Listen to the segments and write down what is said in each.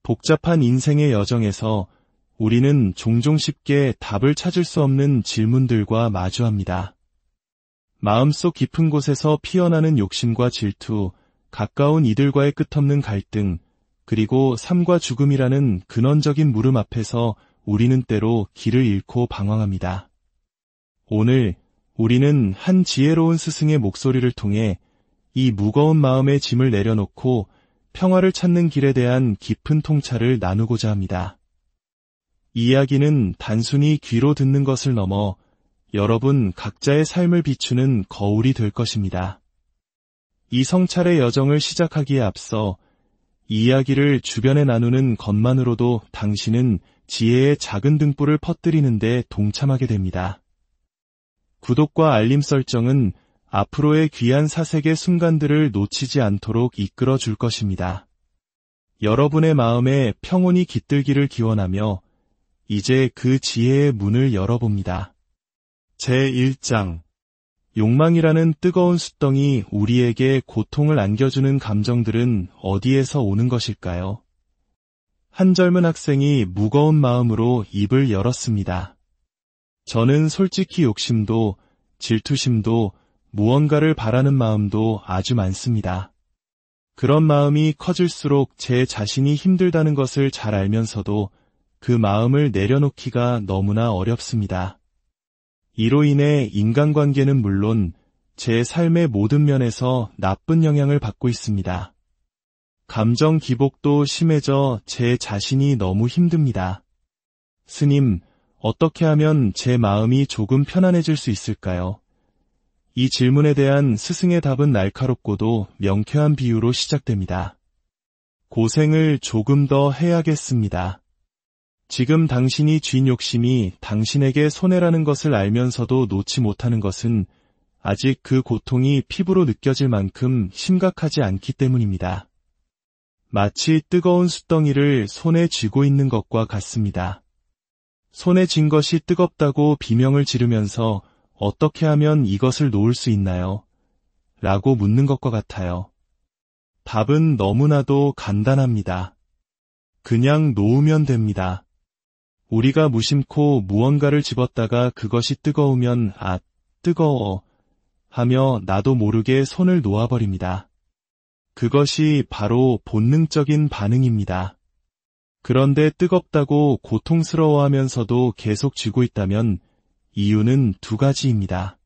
복잡한 인생의 여정에서 우리는 종종 쉽게 답을 찾을 수 없는 질문들과 마주합니다. 마음속 깊은 곳에서 피어나는 욕심과 질투, 가까운 이들과의 끝없는 갈등, 그리고 삶과 죽음이라는 근원적인 물음 앞에서 우리는 때로 길을 잃고 방황합니다. 오늘 우리는 한 지혜로운 스승의 목소리를 통해 이 무거운 마음의 짐을 내려놓고 평화를 찾는 길에 대한 깊은 통찰을 나누고자 합니다. 이야기는 단순히 귀로 듣는 것을 넘어 여러분 각자의 삶을 비추는 거울이 될 것입니다. 이 성찰의 여정을 시작하기에 앞서 이야기를 주변에 나누는 것만으로도 당신은 지혜의 작은 등불을 퍼뜨리는 데 동참하게 됩니다. 구독과 알림 설정은 앞으로의 귀한 사색의 순간들을 놓치지 않도록 이끌어 줄 것입니다. 여러분의 마음에 평온이 깃들기를 기원하며 이제 그 지혜의 문을 열어봅니다. 제1장 욕망이라는 뜨거운 숫덩이 우리에게 고통을 안겨주는 감정들은 어디에서 오는 것일까요? 한 젊은 학생이 무거운 마음으로 입을 열었습니다. 저는 솔직히 욕심도 질투심도 무언가를 바라는 마음도 아주 많습니다. 그런 마음이 커질수록 제 자신이 힘들다는 것을 잘 알면서도 그 마음을 내려놓기가 너무나 어렵습니다. 이로 인해 인간관계는 물론 제 삶의 모든 면에서 나쁜 영향을 받고 있습니다. 감정 기복도 심해져 제 자신이 너무 힘듭니다. 스님, 어떻게 하면 제 마음이 조금 편안해질 수 있을까요? 이 질문에 대한 스승의 답은 날카롭고도 명쾌한 비유로 시작됩니다. 고생을 조금 더 해야겠습니다. 지금 당신이 쥔 욕심이 당신에게 손해라는 것을 알면서도 놓지 못하는 것은 아직 그 고통이 피부로 느껴질 만큼 심각하지 않기 때문입니다. 마치 뜨거운 숫덩이를 손에 쥐고 있는 것과 같습니다. 손에 쥔 것이 뜨겁다고 비명을 지르면서 어떻게 하면 이것을 놓을 수 있나요? 라고 묻는 것과 같아요. 답은 너무나도 간단합니다. 그냥 놓으면 됩니다. 우리가 무심코 무언가를 집었다가 그것이 뜨거우면 아, 뜨거워 하며 나도 모르게 손을 놓아버립니다. 그것이 바로 본능적인 반응입니다. 그런데 뜨겁다고 고통스러워하면서도 계속 쥐고 있다면 이유는 두 가지입니다.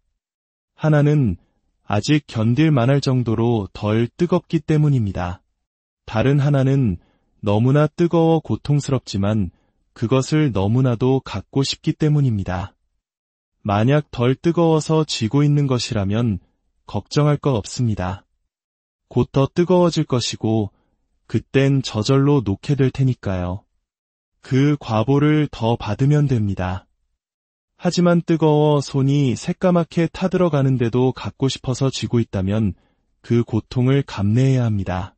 하나는 아직 견딜 만할 정도로 덜 뜨겁기 때문입니다. 다른 하나는 너무나 뜨거워 고통스럽지만 그것을 너무나도 갖고 싶기 때문입니다. 만약 덜 뜨거워서 쥐고 있는 것이라면 걱정할 것 없습니다. 곧 더 뜨거워질 것이고 그땐 저절로 놓게 될 테니까요. 그 과보를 더 받으면 됩니다. 하지만 뜨거워 손이 새까맣게 타들어가는데도 갖고 싶어서 쥐고 있다면 그 고통을 감내해야 합니다.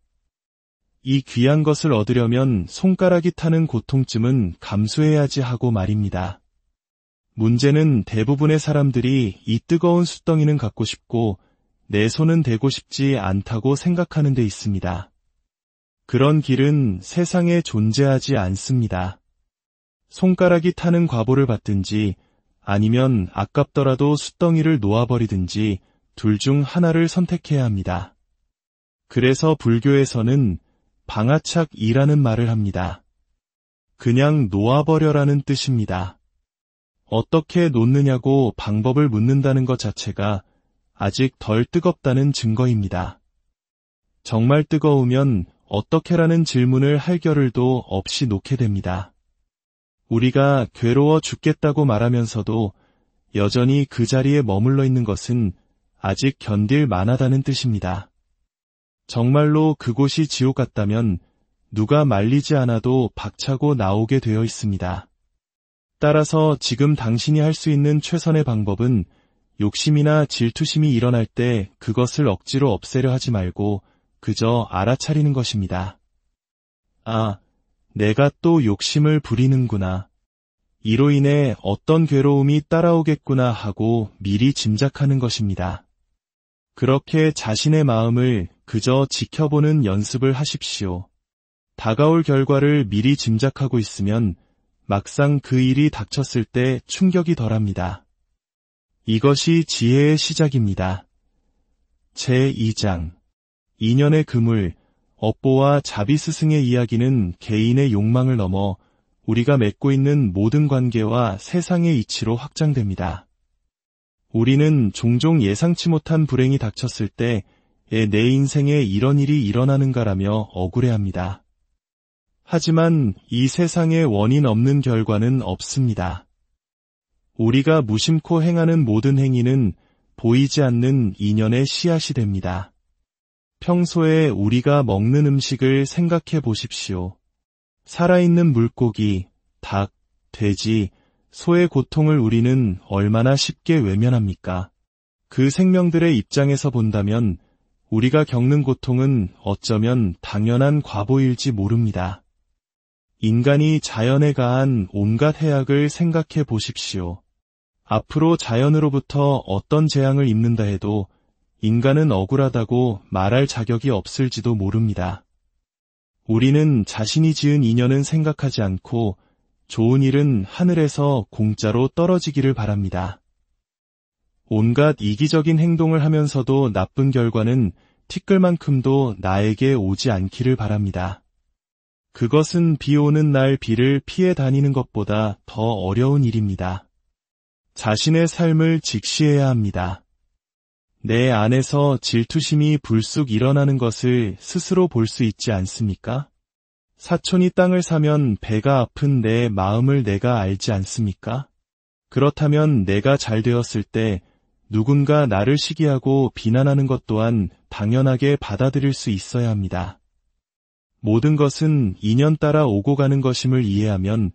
이 귀한 것을 얻으려면 손가락이 타는 고통쯤은 감수해야지 하고 말입니다. 문제는 대부분의 사람들이 이 뜨거운 숫덩이는 갖고 싶고 내 손은 대고 싶지 않다고 생각하는 데 있습니다. 그런 길은 세상에 존재하지 않습니다. 손가락이 타는 과보를 받든지 아니면 아깝더라도 숫덩이를 놓아버리든지 둘 중 하나를 선택해야 합니다. 그래서 불교에서는 방아착이라는 말을 합니다. 그냥 놓아버려라는 뜻입니다. 어떻게 놓느냐고 방법을 묻는다는 것 자체가 아직 덜 뜨겁다는 증거입니다. 정말 뜨거우면 어떻게라는 질문을 할 겨를도 없이 놓게 됩니다. 우리가 괴로워 죽겠다고 말하면서도 여전히 그 자리에 머물러 있는 것은 아직 견딜 만하다는 뜻입니다. 정말로 그곳이 지옥 같다면 누가 말리지 않아도 박차고 나오게 되어 있습니다. 따라서 지금 당신이 할 수 있는 최선의 방법은 욕심이나 질투심이 일어날 때 그것을 억지로 없애려 하지 말고 그저 알아차리는 것입니다. 아, 내가 또 욕심을 부리는구나. 이로 인해 어떤 괴로움이 따라오겠구나 하고 미리 짐작하는 것입니다. 그렇게 자신의 마음을 그저 지켜보는 연습을 하십시오. 다가올 결과를 미리 짐작하고 있으면 막상 그 일이 닥쳤을 때 충격이 덜합니다. 이것이 지혜의 시작입니다. 제2장 인연의 그물, 업보와 자비 스승의 이야기는 개인의 욕망을 넘어 우리가 맺고 있는 모든 관계와 세상의 이치로 확장됩니다. 우리는 종종 예상치 못한 불행이 닥쳤을 때 내 인생에 이런 일이 일어나는가라며 억울해합니다. 하지만 이 세상에 원인 없는 결과는 없습니다. 우리가 무심코 행하는 모든 행위는 보이지 않는 인연의 씨앗이 됩니다. 평소에 우리가 먹는 음식을 생각해 보십시오. 살아있는 물고기, 닭, 돼지, 소의 고통을 우리는 얼마나 쉽게 외면합니까? 그 생명들의 입장에서 본다면 우리가 겪는 고통은 어쩌면 당연한 과보일지 모릅니다. 인간이 자연에 가한 온갖 해악을 생각해 보십시오. 앞으로 자연으로부터 어떤 재앙을 입는다 해도 인간은 억울하다고 말할 자격이 없을지도 모릅니다. 우리는 자신이 지은 인연은 생각하지 않고 좋은 일은 하늘에서 공짜로 떨어지기를 바랍니다. 온갖 이기적인 행동을 하면서도 나쁜 결과는 티끌만큼도 나에게 오지 않기를 바랍니다. 그것은 비 오는 날 비를 피해 다니는 것보다 더 어려운 일입니다. 자신의 삶을 직시해야 합니다. 내 안에서 질투심이 불쑥 일어나는 것을 스스로 볼 수 있지 않습니까? 사촌이 땅을 사면 배가 아픈 내 마음을 내가 알지 않습니까? 그렇다면 내가 잘 되었을 때 누군가 나를 시기하고 비난하는 것 또한 당연하게 받아들일 수 있어야 합니다. 모든 것은 인연 따라 오고 가는 것임을 이해하면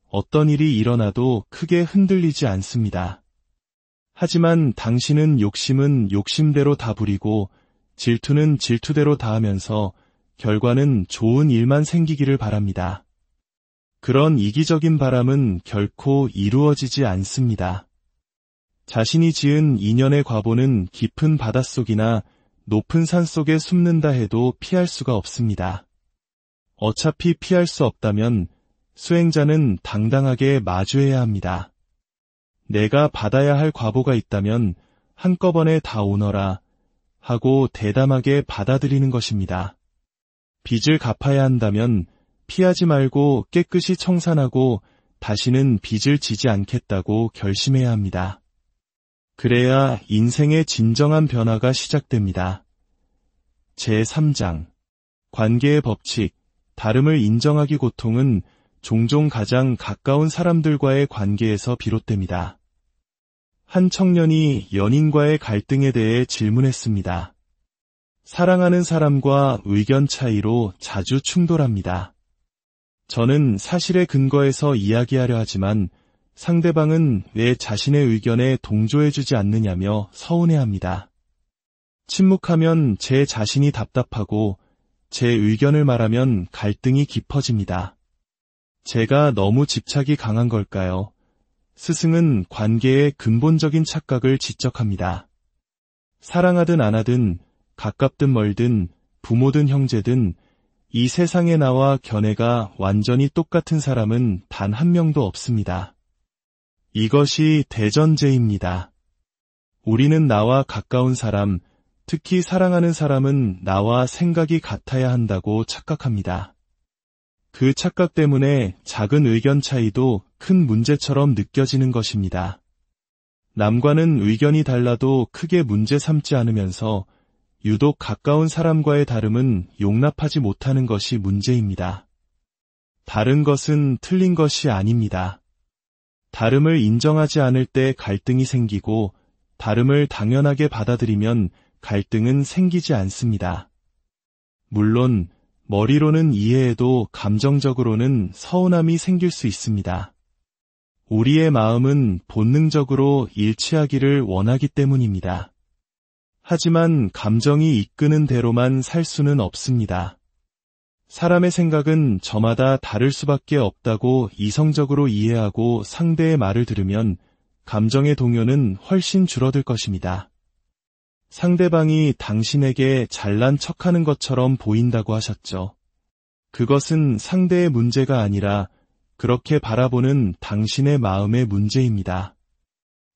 어떤 일이 일어나도 크게 흔들리지 않습니다. 하지만 당신은 욕심은 욕심대로 다 부리고 질투는 질투대로 다하면서 결과는 좋은 일만 생기기를 바랍니다. 그런 이기적인 바람은 결코 이루어지지 않습니다. 자신이 지은 인연의 과보는 깊은 바닷속이나 높은 산 속에 숨는다 해도 피할 수가 없습니다. 어차피 피할 수 없다면 수행자는 당당하게 마주해야 합니다. 내가 받아야 할 과보가 있다면 한꺼번에 다 오너라 하고 대담하게 받아들이는 것입니다. 빚을 갚아야 한다면 피하지 말고 깨끗이 청산하고 다시는 빚을 지지 않겠다고 결심해야 합니다. 그래야 인생의 진정한 변화가 시작됩니다. 제3장 관계의 법칙, 다름을 인정하기 고통은 종종 가장 가까운 사람들과의 관계에서 비롯됩니다. 한 청년이 연인과의 갈등에 대해 질문했습니다. 사랑하는 사람과 의견 차이로 자주 충돌합니다. 저는 사실에 근거해서 이야기하려 하지만 상대방은 왜 자신의 의견에 동조해주지 않느냐며 서운해합니다. 침묵하면 제 자신이 답답하고 제 의견을 말하면 갈등이 깊어집니다. 제가 너무 집착이 강한 걸까요? 스승은 관계의 근본적인 착각을 지적합니다. 사랑하든 안 하든 가깝든 멀든 부모든 형제든 이 세상에 나와 견해가 완전히 똑같은 사람은 단 한 명도 없습니다. 이것이 대전제입니다. 우리는 나와 가까운 사람, 특히 사랑하는 사람은 나와 생각이 같아야 한다고 착각합니다. 그 착각 때문에 작은 의견 차이도 큰 문제처럼 느껴지는 것입니다. 남과는 의견이 달라도 크게 문제 삼지 않으면서 유독 가까운 사람과의 다름은 용납하지 못하는 것이 문제입니다. 다른 것은 틀린 것이 아닙니다. 다름을 인정하지 않을 때 갈등이 생기고 다름을 당연하게 받아들이면 갈등은 생기지 않습니다. 물론 머리로는 이해해도 감정적으로는 서운함이 생길 수 있습니다. 우리의 마음은 본능적으로 일치하기를 원하기 때문입니다. 하지만 감정이 이끄는 대로만 살 수는 없습니다. 사람의 생각은 저마다 다를 수밖에 없다고 이성적으로 이해하고 상대의 말을 들으면 감정의 동요는 훨씬 줄어들 것입니다. 상대방이 당신에게 잘난 척하는 것처럼 보인다고 하셨죠. 그것은 상대의 문제가 아니라 그렇게 바라보는 당신의 마음의 문제입니다.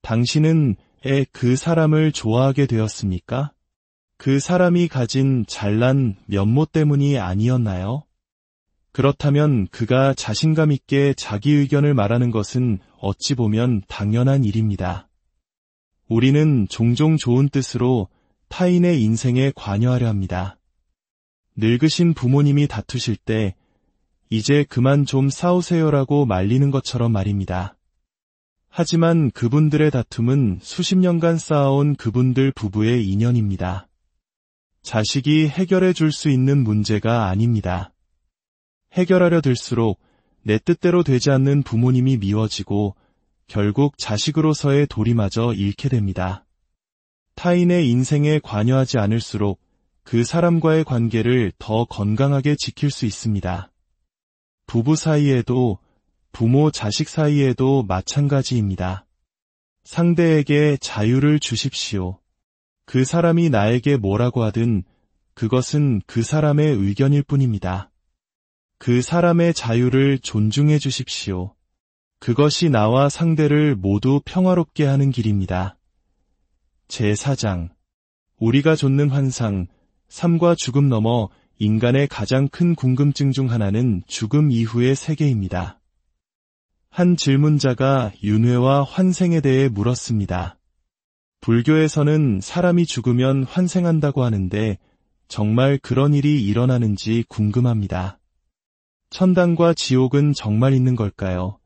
당신은 그 사람을 좋아하게 되었습니까? 그 사람이 가진 잘난 면모 때문이 아니었나요? 그렇다면 그가 자신감 있게 자기 의견을 말하는 것은 어찌 보면 당연한 일입니다. 우리는 종종 좋은 뜻으로 타인의 인생에 관여하려 합니다. 늙으신 부모님이 다투실 때 이제 그만 좀 싸우세요라고 말리는 것처럼 말입니다. 하지만 그분들의 다툼은 수십 년간 쌓아온 그분들 부부의 인연입니다. 자식이 해결해 줄 수 있는 문제가 아닙니다. 해결하려 들수록 내 뜻대로 되지 않는 부모님이 미워지고 결국 자식으로서의 도리마저 잃게 됩니다. 타인의 인생에 관여하지 않을수록 그 사람과의 관계를 더 건강하게 지킬 수 있습니다. 부부 사이에도 부모 자식 사이에도 마찬가지입니다. 상대에게 자유를 주십시오. 그 사람이 나에게 뭐라고 하든 그것은 그 사람의 의견일 뿐입니다. 그 사람의 자유를 존중해 주십시오. 그것이 나와 상대를 모두 평화롭게 하는 길입니다. 제4장. 우리가 좇는 환상, 삶과 죽음 너머 인간의 가장 큰 궁금증 중 하나는 죽음 이후의 세계입니다. 한 질문자가 윤회와 환생에 대해 물었습니다. 불교에서는 사람이 죽으면 환생한다고 하는데 정말 그런 일이 일어나는지 궁금합니다. 천당과 지옥은 정말 있는 걸까요?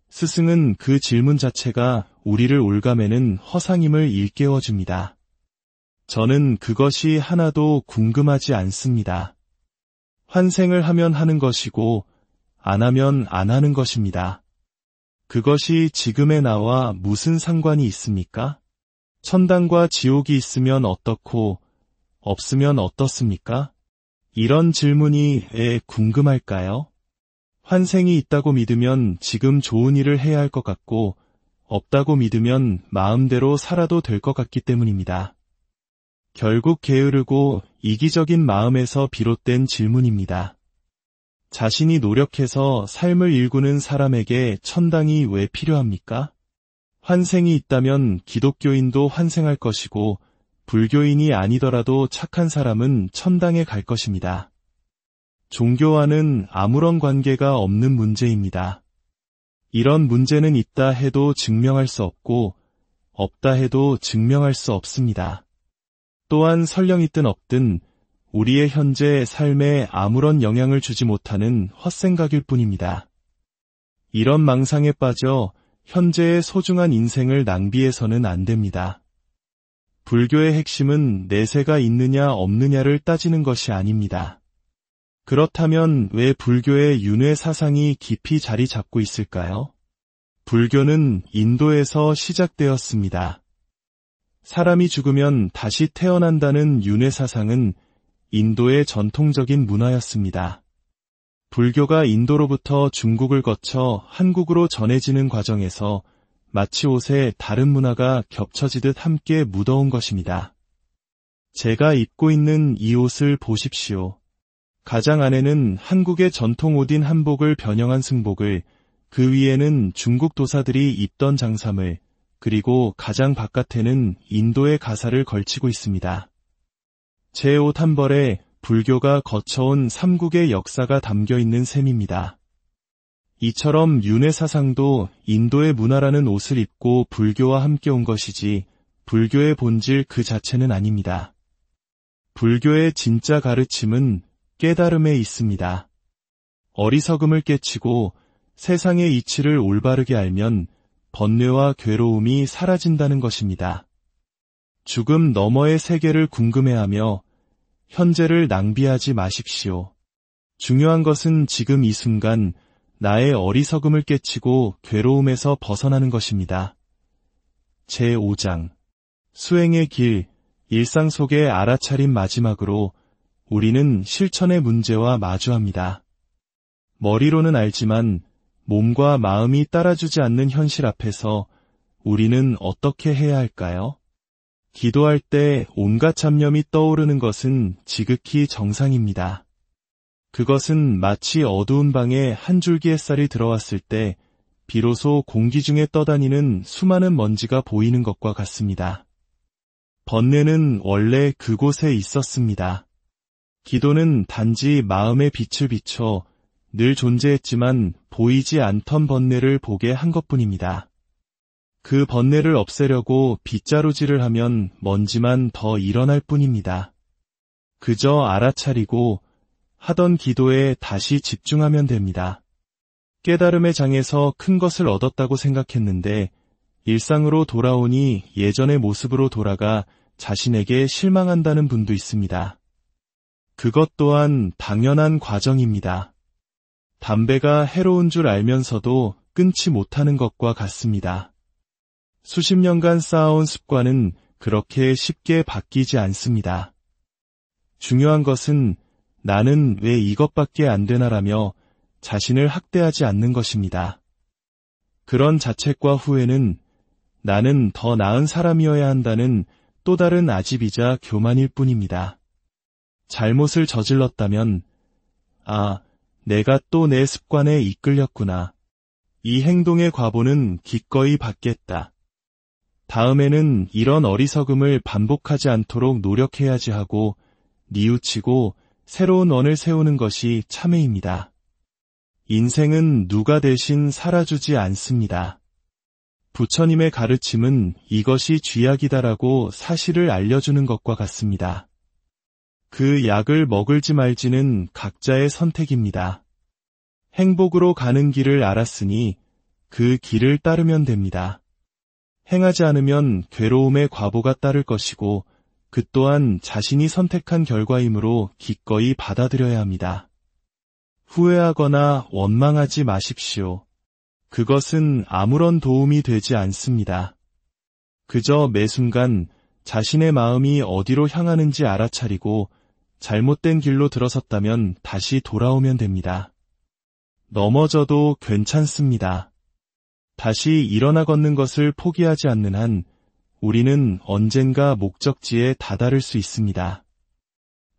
스승은 그 질문 자체가 우리를 올가매는 허상임을 일깨워줍니다. 저는 그것이 하나도 궁금하지 않습니다. 환생을 하면 하는 것이고 안 하면 안 하는 것입니다. 그것이 지금의 나와 무슨 상관이 있습니까? 천당과 지옥이 있으면 어떻고 없으면 어떻습니까? 이런 질문이 왜 궁금할까요? 환생이 있다고 믿으면 지금 좋은 일을 해야 할 것 같고 없다고 믿으면 마음대로 살아도 될 것 같기 때문입니다. 결국 게으르고 이기적인 마음에서 비롯된 질문입니다. 자신이 노력해서 삶을 일구는 사람에게 천당이 왜 필요합니까? 환생이 있다면 기독교인도 환생할 것이고 불교인이 아니더라도 착한 사람은 천당에 갈 것입니다. 종교와는 아무런 관계가 없는 문제입니다. 이런 문제는 있다 해도 증명할 수 없고 없다 해도 증명할 수 없습니다. 또한 설령 있든 없든 우리의 현재 삶에 아무런 영향을 주지 못하는 헛생각일 뿐입니다. 이런 망상에 빠져 현재의 소중한 인생을 낭비해서는 안 됩니다. 불교의 핵심은 내세가 있느냐 없느냐를 따지는 것이 아닙니다. 그렇다면 왜 불교의 윤회 사상이 깊이 자리 잡고 있을까요? 불교는 인도에서 시작되었습니다. 사람이 죽으면 다시 태어난다는 윤회 사상은 인도의 전통적인 문화였습니다. 불교가 인도로부터 중국을 거쳐 한국으로 전해지는 과정에서 마치 옷에 다른 문화가 겹쳐지듯 함께 묻어온 것입니다. 제가 입고 있는 이 옷을 보십시오. 가장 안에는 한국의 전통 옷인 한복을 변형한 승복을, 그 위에는 중국 도사들이 입던 장삼을, 그리고 가장 바깥에는 인도의 가사를 걸치고 있습니다. 제 옷 한 벌에 불교가 거쳐온 삼국의 역사가 담겨있는 셈입니다. 이처럼 윤회 사상도 인도의 문화라는 옷을 입고 불교와 함께 온 것이지 불교의 본질 그 자체는 아닙니다. 불교의 진짜 가르침은 깨달음에 있습니다. 어리석음을 깨치고 세상의 이치를 올바르게 알면 번뇌와 괴로움이 사라진다는 것입니다. 죽음 너머의 세계를 궁금해하며 현재를 낭비하지 마십시오. 중요한 것은 지금 이 순간 나의 어리석음을 깨치고 괴로움에서 벗어나는 것입니다. 제5장. 수행의 길, 일상 속의 알아차림 마지막으로 우리는 실천의 문제와 마주합니다. 머리로는 알지만 몸과 마음이 따라주지 않는 현실 앞에서 우리는 어떻게 해야 할까요? 기도할 때 온갖 잡념이 떠오르는 것은 지극히 정상입니다. 그것은 마치 어두운 방에 한 줄기 햇살이 들어왔을 때 비로소 공기 중에 떠다니는 수많은 먼지가 보이는 것과 같습니다. 번뇌는 원래 그곳에 있었습니다. 기도는 단지 마음의 빛을 비춰 늘 존재했지만 보이지 않던 번뇌를 보게 한 것뿐입니다. 그 번뇌를 없애려고 빗자루질을 하면 먼지만 더 일어날 뿐입니다. 그저 알아차리고 하던 기도에 다시 집중하면 됩니다. 깨달음의 장에서 큰 것을 얻었다고 생각했는데 일상으로 돌아오니 예전의 모습으로 돌아가 자신에게 실망한다는 분도 있습니다. 그것 또한 당연한 과정입니다. 담배가 해로운 줄 알면서도 끊지 못하는 것과 같습니다. 수십 년간 쌓아온 습관은 그렇게 쉽게 바뀌지 않습니다. 중요한 것은 나는 왜 이것밖에 안 되나라며 자신을 학대하지 않는 것입니다. 그런 자책과 후회는 나는 더 나은 사람이어야 한다는 또 다른 아집이자 교만일 뿐입니다. 잘못을 저질렀다면 내가 또 내 습관에 이끌렸구나. 이 행동의 과보는 기꺼이 받겠다. 다음에는 이런 어리석음을 반복하지 않도록 노력해야지 하고 뉘우치고 새로운 원을 세우는 것이 참회입니다. 인생은 누가 대신 살아주지 않습니다. 부처님의 가르침은 이것이 쥐약이다라고 사실을 알려주는 것과 같습니다. 그 약을 먹을지 말지는 각자의 선택입니다. 행복으로 가는 길을 알았으니 그 길을 따르면 됩니다. 행하지 않으면 괴로움의 과보가 따를 것이고 그 또한 자신이 선택한 결과이므로 기꺼이 받아들여야 합니다. 후회하거나 원망하지 마십시오. 그것은 아무런 도움이 되지 않습니다. 그저 매 순간 자신의 마음이 어디로 향하는지 알아차리고 잘못된 길로 들어섰다면 다시 돌아오면 됩니다. 넘어져도 괜찮습니다. 다시 일어나 걷는 것을 포기하지 않는 한 우리는 언젠가 목적지에 다다를 수 있습니다.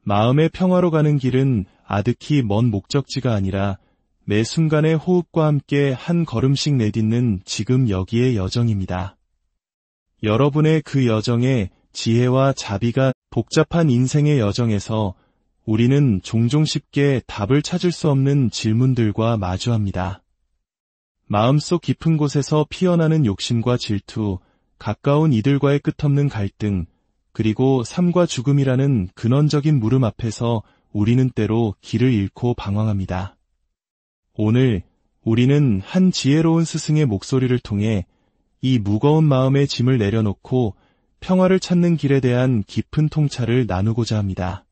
마음의 평화로 가는 길은 아득히 먼 목적지가 아니라 매 순간의 호흡과 함께 한 걸음씩 내딛는 지금 여기의 여정입니다. 여러분의 그 여정에 지혜와 자비가 복잡한 인생의 여정에서 우리는 종종 쉽게 답을 찾을 수 없는 질문들과 마주합니다. 마음속 깊은 곳에서 피어나는 욕심과 질투, 가까운 이들과의 끝없는 갈등, 그리고 삶과 죽음이라는 근원적인 물음 앞에서 우리는 때로 길을 잃고 방황합니다. 오늘 우리는 한 지혜로운 스승의 목소리를 통해 이 무거운 마음의 짐을 내려놓고 평화를 찾는 길에 대한 깊은 통찰을 나누고자 합니다.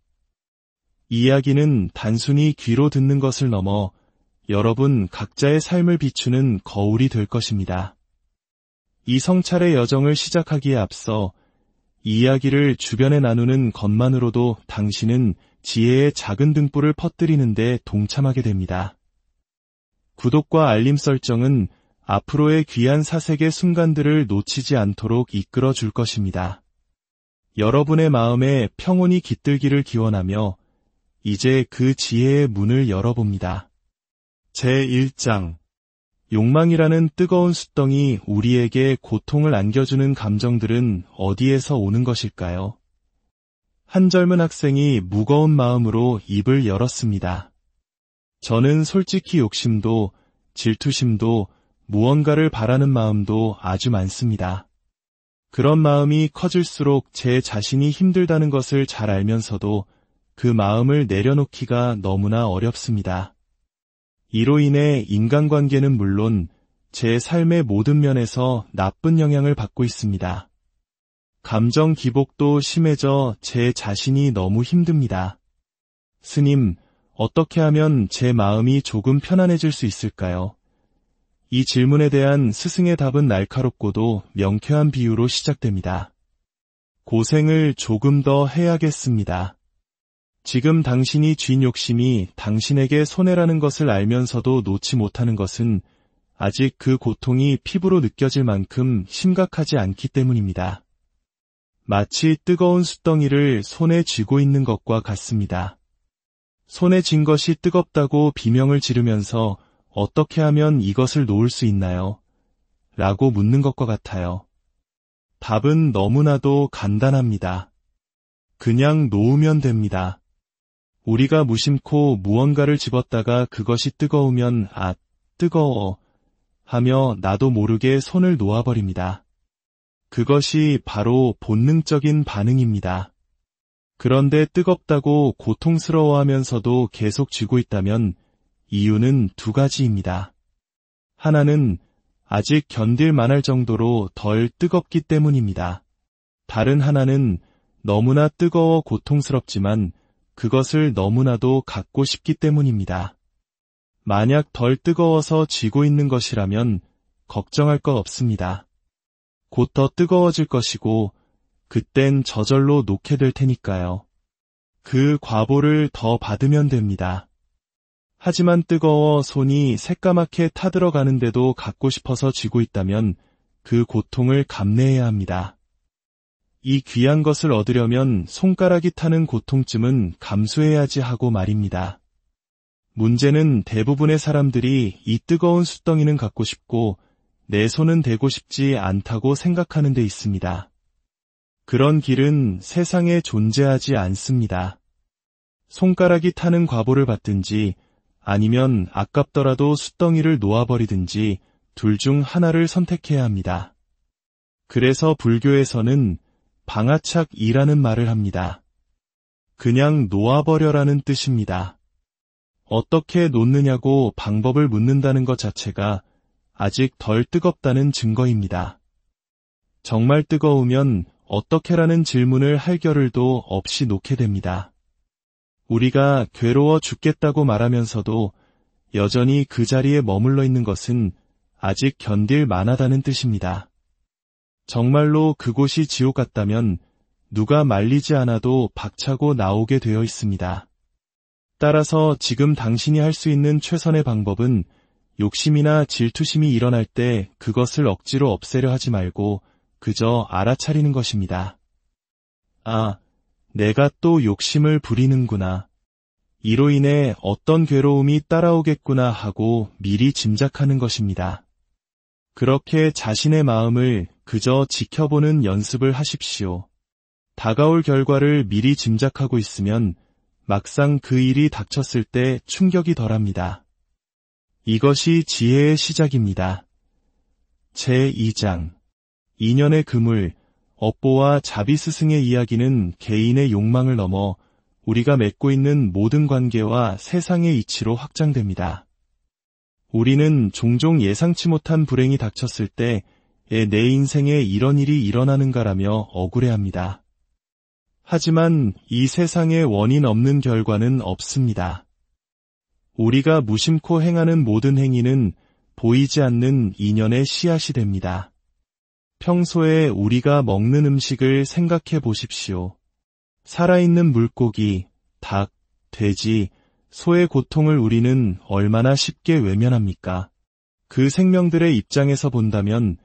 이야기는 단순히 귀로 듣는 것을 넘어 여러분 각자의 삶을 비추는 거울이 될 것입니다. 이 성찰의 여정을 시작하기에 앞서 이 이야기를 주변에 나누는 것만으로도 당신은 지혜의 작은 등불을 퍼뜨리는 데 동참하게 됩니다. 구독과 알림 설정은 앞으로의 귀한 사색의 순간들을 놓치지 않도록 이끌어 줄 것입니다. 여러분의 마음에 평온이 깃들기를 기원하며 이제 그 지혜의 문을 열어봅니다. 제1장 욕망이라는 뜨거운 숫덩이 우리에게 고통을 안겨주는 감정들은 어디에서 오는 것일까요? 한 젊은 학생이 무거운 마음으로 입을 열었습니다. 저는 솔직히 욕심도 질투심도 무언가를 바라는 마음도 아주 많습니다. 그런 마음이 커질수록 제 자신이 힘들다는 것을 잘 알면서도 그 마음을 내려놓기가 너무나 어렵습니다. 이로 인해 인간관계는 물론 제 삶의 모든 면에서 나쁜 영향을 받고 있습니다. 감정 기복도 심해져 제 자신이 너무 힘듭니다. 스님, 어떻게 하면 제 마음이 조금 편안해질 수 있을까요? 이 질문에 대한 스승의 답은 날카롭고도 명쾌한 비유로 시작됩니다. 고생을 조금 더 해야겠습니다. 지금 당신이 쥔 욕심이 당신에게 손해라는 것을 알면서도 놓지 못하는 것은 아직 그 고통이 피부로 느껴질 만큼 심각하지 않기 때문입니다. 마치 뜨거운 숫덩이를 손에 쥐고 있는 것과 같습니다. 손에 쥔 것이 뜨겁다고 비명을 지르면서 어떻게 하면 이것을 놓을 수 있나요? 라고 묻는 것과 같아요. 답은 너무나도 간단합니다. 그냥 놓으면 됩니다. 우리가 무심코 무언가를 집었다가 그것이 뜨거우면 아, 뜨거워 하며 나도 모르게 손을 놓아버립니다. 그것이 바로 본능적인 반응입니다. 그런데 뜨겁다고 고통스러워하면서도 계속 쥐고 있다면 이유는 두 가지입니다. 하나는 아직 견딜 만할 정도로 덜 뜨겁기 때문입니다. 다른 하나는 너무나 뜨거워 고통스럽지만 그것을 너무나도 갖고 싶기 때문입니다. 만약 덜 뜨거워서 쥐고 있는 것이라면 걱정할 것 없습니다. 곧 더 뜨거워질 것이고 그땐 저절로 놓게 될 테니까요. 그 과보를 더 받으면 됩니다. 하지만 뜨거워 손이 새까맣게 타들어가는데도 갖고 싶어서 쥐고 있다면 그 고통을 감내해야 합니다. 이 귀한 것을 얻으려면 손가락이 타는 고통쯤은 감수해야지 하고 말입니다. 문제는 대부분의 사람들이 이 뜨거운 숫덩이는 갖고 싶고 내 손은 대고 싶지 않다고 생각하는 데 있습니다. 그런 길은 세상에 존재하지 않습니다. 손가락이 타는 과보를 받든지 아니면 아깝더라도 숫덩이를 놓아버리든지 둘 중 하나를 선택해야 합니다. 그래서 불교에서는 방아착이라는 말을 합니다. 그냥 놓아버려라는 뜻입니다. 어떻게 놓느냐고 방법을 묻는다는 것 자체가 아직 덜 뜨겁다는 증거입니다. 정말 뜨거우면 어떻게라는 질문을 할 겨를도 없이 놓게 됩니다. 우리가 괴로워 죽겠다고 말하면서도 여전히 그 자리에 머물러 있는 것은 아직 견딜 만하다는 뜻입니다. 정말로 그곳이 지옥 같다면 누가 말리지 않아도 박차고 나오게 되어 있습니다. 따라서 지금 당신이 할 수 있는 최선의 방법은 욕심이나 질투심이 일어날 때 그것을 억지로 없애려 하지 말고 그저 알아차리는 것입니다. 아, 내가 또 욕심을 부리는구나. 이로 인해 어떤 괴로움이 따라오겠구나 하고 미리 짐작하는 것입니다. 그렇게 자신의 마음을 그저 지켜보는 연습을 하십시오. 다가올 결과를 미리 짐작하고 있으면 막상 그 일이 닥쳤을 때 충격이 덜합니다. 이것이 지혜의 시작입니다. 제2장 인연의 그물, 업보와 자비스승의 이야기는 개인의 욕망을 넘어 우리가 맺고 있는 모든 관계와 세상의 이치로 확장됩니다. 우리는 종종 예상치 못한 불행이 닥쳤을 때 내 인생에 이런 일이 일어나는가라며 억울해합니다. 하지만 이 세상에 원인 없는 결과는 없습니다. 우리가 무심코 행하는 모든 행위는 보이지 않는 인연의 씨앗이 됩니다. 평소에 우리가 먹는 음식을 생각해 보십시오. 살아있는 물고기, 닭, 돼지, 소의 고통을 우리는 얼마나 쉽게 외면합니까? 그 생명들의 입장에서 본다면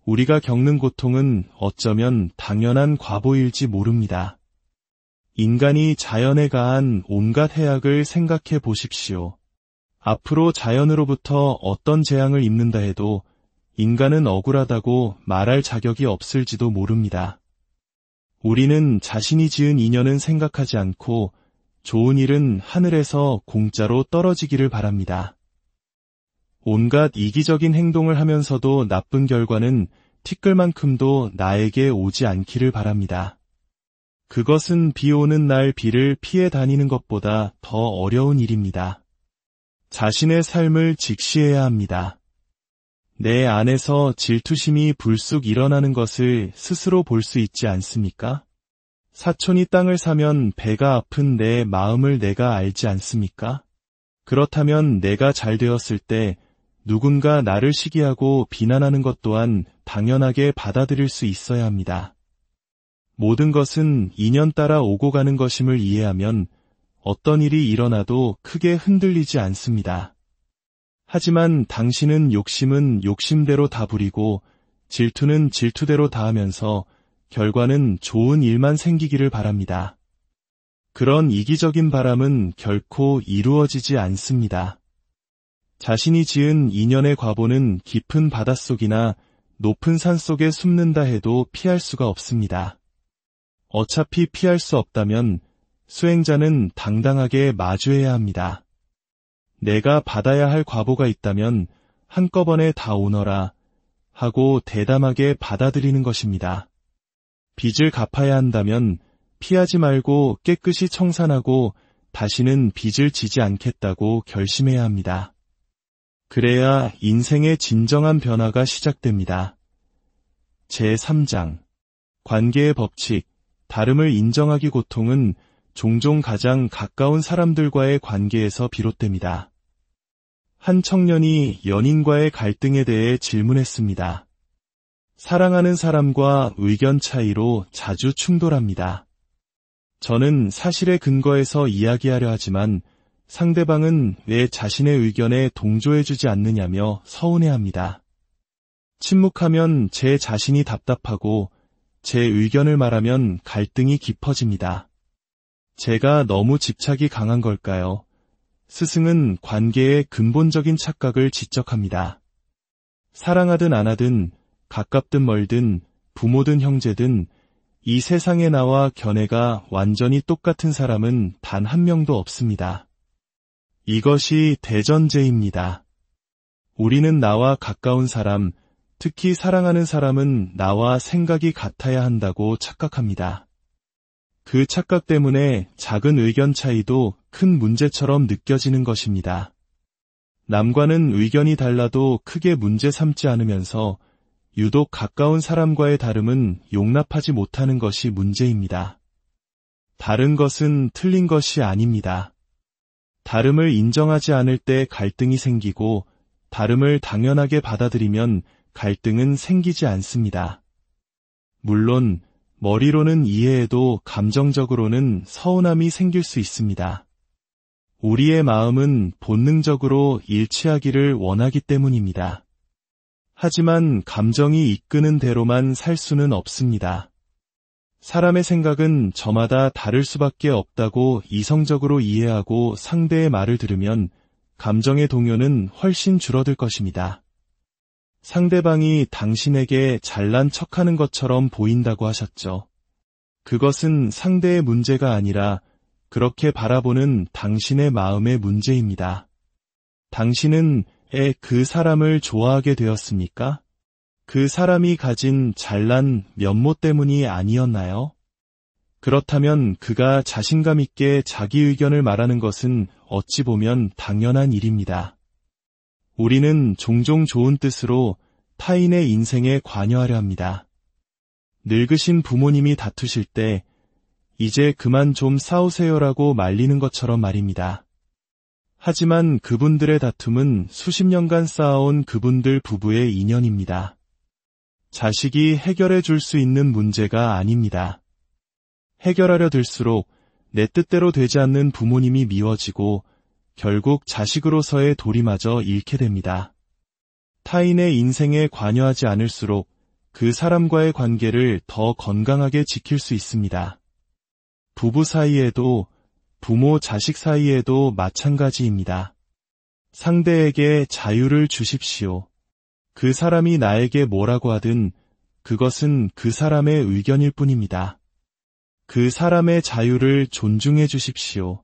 우리가 겪는 고통은 어쩌면 당연한 과보일지 모릅니다. 인간이 자연에 가한 온갖 해악을 생각해 보십시오. 앞으로 자연으로부터 어떤 재앙을 입는다 해도 인간은 억울하다고 말할 자격이 없을지도 모릅니다. 우리는 자신이 지은 인연은 생각하지 않고 좋은 일은 하늘에서 공짜로 떨어지기를 바랍니다. 온갖 이기적인 행동을 하면서도 나쁜 결과는 티끌만큼도 나에게 오지 않기를 바랍니다. 그것은 비 오는 날 비를 피해 다니는 것보다 더 어려운 일입니다. 자신의 삶을 직시해야 합니다. 내 안에서 질투심이 불쑥 일어나는 것을 스스로 볼 수 있지 않습니까? 사촌이 땅을 사면 배가 아픈 내 마음을 내가 알지 않습니까? 그렇다면 내가 잘 되었을 때 누군가 나를 시기하고 비난하는 것 또한 당연하게 받아들일 수 있어야 합니다. 모든 것은 인연 따라 오고 가는 것임을 이해하면 어떤 일이 일어나도 크게 흔들리지 않습니다. 하지만 당신은 욕심은 욕심대로 다 부리고 질투는 질투대로 다하면서 결과는 좋은 일만 생기기를 바랍니다. 그런 이기적인 바람은 결코 이루어지지 않습니다. 자신이 지은 인연의 과보는 깊은 바닷속이나 높은 산 속에 숨는다 해도 피할 수가 없습니다. 어차피 피할 수 없다면 수행자는 당당하게 마주해야 합니다. 내가 받아야 할 과보가 있다면 한꺼번에 다 오너라 하고 대담하게 받아들이는 것입니다. 빚을 갚아야 한다면 피하지 말고 깨끗이 청산하고 다시는 빚을 지지 않겠다고 결심해야 합니다. 그래야 인생의 진정한 변화가 시작됩니다. 제3장 관계의 법칙, 다름을 인정하기 고통은 종종 가장 가까운 사람들과의 관계에서 비롯됩니다. 한 청년이 연인과의 갈등에 대해 질문했습니다. 사랑하는 사람과 의견 차이로 자주 충돌합니다. 저는 사실에 근거해서 이야기하려 하지만 상대방은 왜 자신의 의견에 동조해주지 않느냐며 서운해합니다. 침묵하면 제 자신이 답답하고 제 의견을 말하면 갈등이 깊어집니다. 제가 너무 집착이 강한 걸까요? 스승은 관계의 근본적인 착각을 지적합니다. 사랑하든 안 하든, 가깝든 멀든, 부모든 형제든 이 세상에 나와 견해가 완전히 똑같은 사람은 단 한 명도 없습니다. 이것이 대전제입니다. 우리는 나와 가까운 사람, 특히 사랑하는 사람은 나와 생각이 같아야 한다고 착각합니다. 그 착각 때문에 작은 의견 차이도 큰 문제처럼 느껴지는 것입니다. 남과는 의견이 달라도 크게 문제 삼지 않으면서 유독 가까운 사람과의 다름은 용납하지 못하는 것이 문제입니다. 다른 것은 틀린 것이 아닙니다. 다름을 인정하지 않을 때 갈등이 생기고 다름을 당연하게 받아들이면 갈등은 생기지 않습니다. 물론 머리로는 이해해도 감정적으로는 서운함이 생길 수 있습니다. 우리의 마음은 본능적으로 일치하기를 원하기 때문입니다. 하지만 감정이 이끄는 대로만 살 수는 없습니다. 사람의 생각은 저마다 다를 수밖에 없다고 이성적으로 이해하고 상대의 말을 들으면 감정의 동요는 훨씬 줄어들 것입니다. 상대방이 당신에게 잘난 척하는 것처럼 보인다고 하셨죠. 그것은 상대의 문제가 아니라 그렇게 바라보는 당신의 마음의 문제입니다. 당신은 그 사람을 좋아하게 되었습니까? 그 사람이 가진 잘난 면모 때문이 아니었나요? 그렇다면 그가 자신감 있게 자기 의견을 말하는 것은 어찌 보면 당연한 일입니다. 우리는 종종 좋은 뜻으로 타인의 인생에 관여하려 합니다. 늙으신 부모님이 다투실 때 이제 그만 좀 싸우세요라고 말리는 것처럼 말입니다. 하지만 그분들의 다툼은 수십 년간 쌓아온 그분들 부부의 인연입니다. 자식이 해결해 줄 수 있는 문제가 아닙니다. 해결하려 들수록 내 뜻대로 되지 않는 부모님이 미워지고 결국 자식으로서의 도리마저 잃게 됩니다. 타인의 인생에 관여하지 않을수록 그 사람과의 관계를 더 건강하게 지킬 수 있습니다. 부부 사이에도 부모 자식 사이에도 마찬가지입니다. 상대에게 자유를 주십시오. 그 사람이 나에게 뭐라고 하든 그것은 그 사람의 의견일 뿐입니다. 그 사람의 자유를 존중해 주십시오.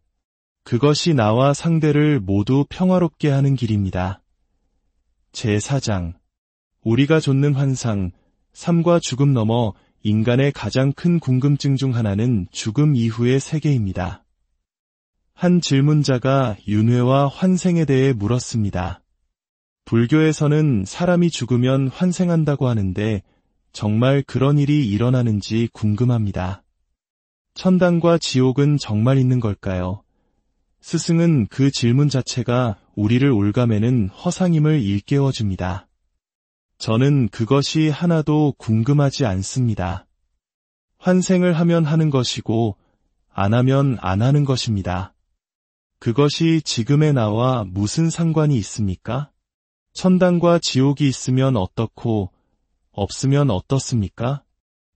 그것이 나와 상대를 모두 평화롭게 하는 길입니다. 제4장 우리가 좇는 환상, 삶과 죽음 너머 인간의 가장 큰 궁금증 중 하나는 죽음 이후의 세계입니다. 한 질문자가 윤회와 환생에 대해 물었습니다. 불교에서는 사람이 죽으면 환생한다고 하는데 정말 그런 일이 일어나는지 궁금합니다. 천당과 지옥은 정말 있는 걸까요? 스승은 그 질문 자체가 우리를 올가매는 허상임을 일깨워줍니다. 저는 그것이 하나도 궁금하지 않습니다. 환생을 하면 하는 것이고 안 하면 안 하는 것입니다. 그것이 지금의 나와 무슨 상관이 있습니까? 천당과 지옥이 있으면 어떻고 없으면 어떻습니까?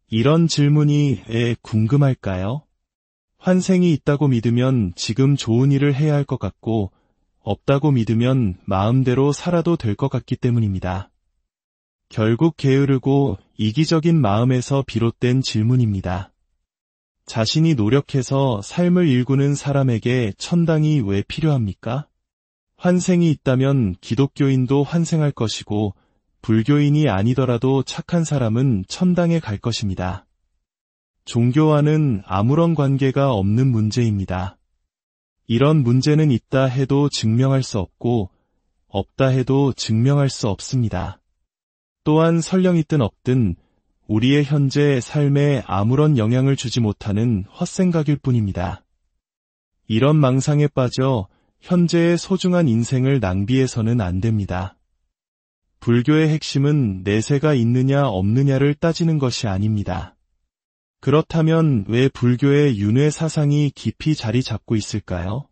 이런 질문이 왜 궁금할까요? 환생이 있다고 믿으면 지금 좋은 일을 해야 할 것 같고, 없다고 믿으면 마음대로 살아도 될 것 같기 때문입니다. 결국 게으르고 이기적인 마음에서 비롯된 질문입니다. 자신이 노력해서 삶을 일구는 사람에게 천당이 왜 필요합니까? 환생이 있다면 기독교인도 환생할 것이고, 불교인이 아니더라도 착한 사람은 천당에 갈 것입니다. 종교와는 아무런 관계가 없는 문제입니다. 이런 문제는 있다 해도 증명할 수 없고, 없다 해도 증명할 수 없습니다. 또한 설령 있든 없든 우리의 현재 삶에 아무런 영향을 주지 못하는 헛생각일 뿐입니다. 이런 망상에 빠져 현재의 소중한 인생을 낭비해서는 안 됩니다. 불교의 핵심은 내세가 있느냐 없느냐를 따지는 것이 아닙니다. 그렇다면 왜 불교의 윤회 사상이 깊이 자리 잡고 있을까요?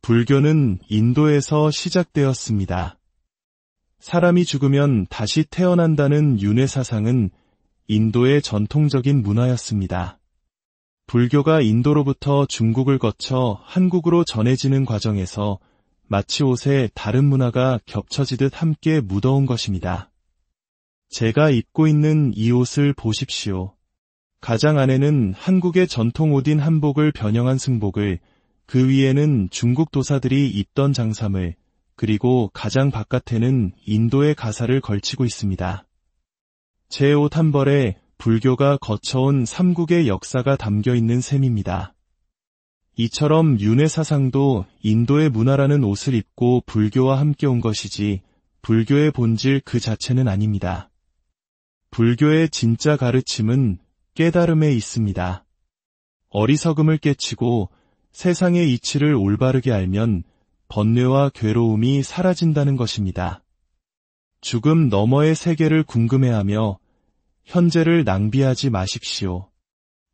불교는 인도에서 시작되었습니다. 사람이 죽으면 다시 태어난다는 윤회 사상은 인도의 전통적인 문화였습니다. 불교가 인도로부터 중국을 거쳐 한국으로 전해지는 과정에서 마치 옷에 다른 문화가 겹쳐지듯 함께 묻어온 것입니다. 제가 입고 있는 이 옷을 보십시오. 가장 안에는 한국의 전통 옷인 한복을 변형한 승복을, 그 위에는 중국 도사들이 입던 장삼을, 그리고 가장 바깥에는 인도의 가사를 걸치고 있습니다. 제 옷 한 벌에 불교가 거쳐온 삼국의 역사가 담겨 있는 셈입니다. 이처럼 윤회 사상도 인도의 문화라는 옷을 입고 불교와 함께 온 것이지 불교의 본질 그 자체는 아닙니다. 불교의 진짜 가르침은 깨달음에 있습니다. 어리석음을 깨치고 세상의 이치를 올바르게 알면 번뇌와 괴로움이 사라진다는 것입니다. 죽음 너머의 세계를 궁금해하며 현재를 낭비하지 마십시오.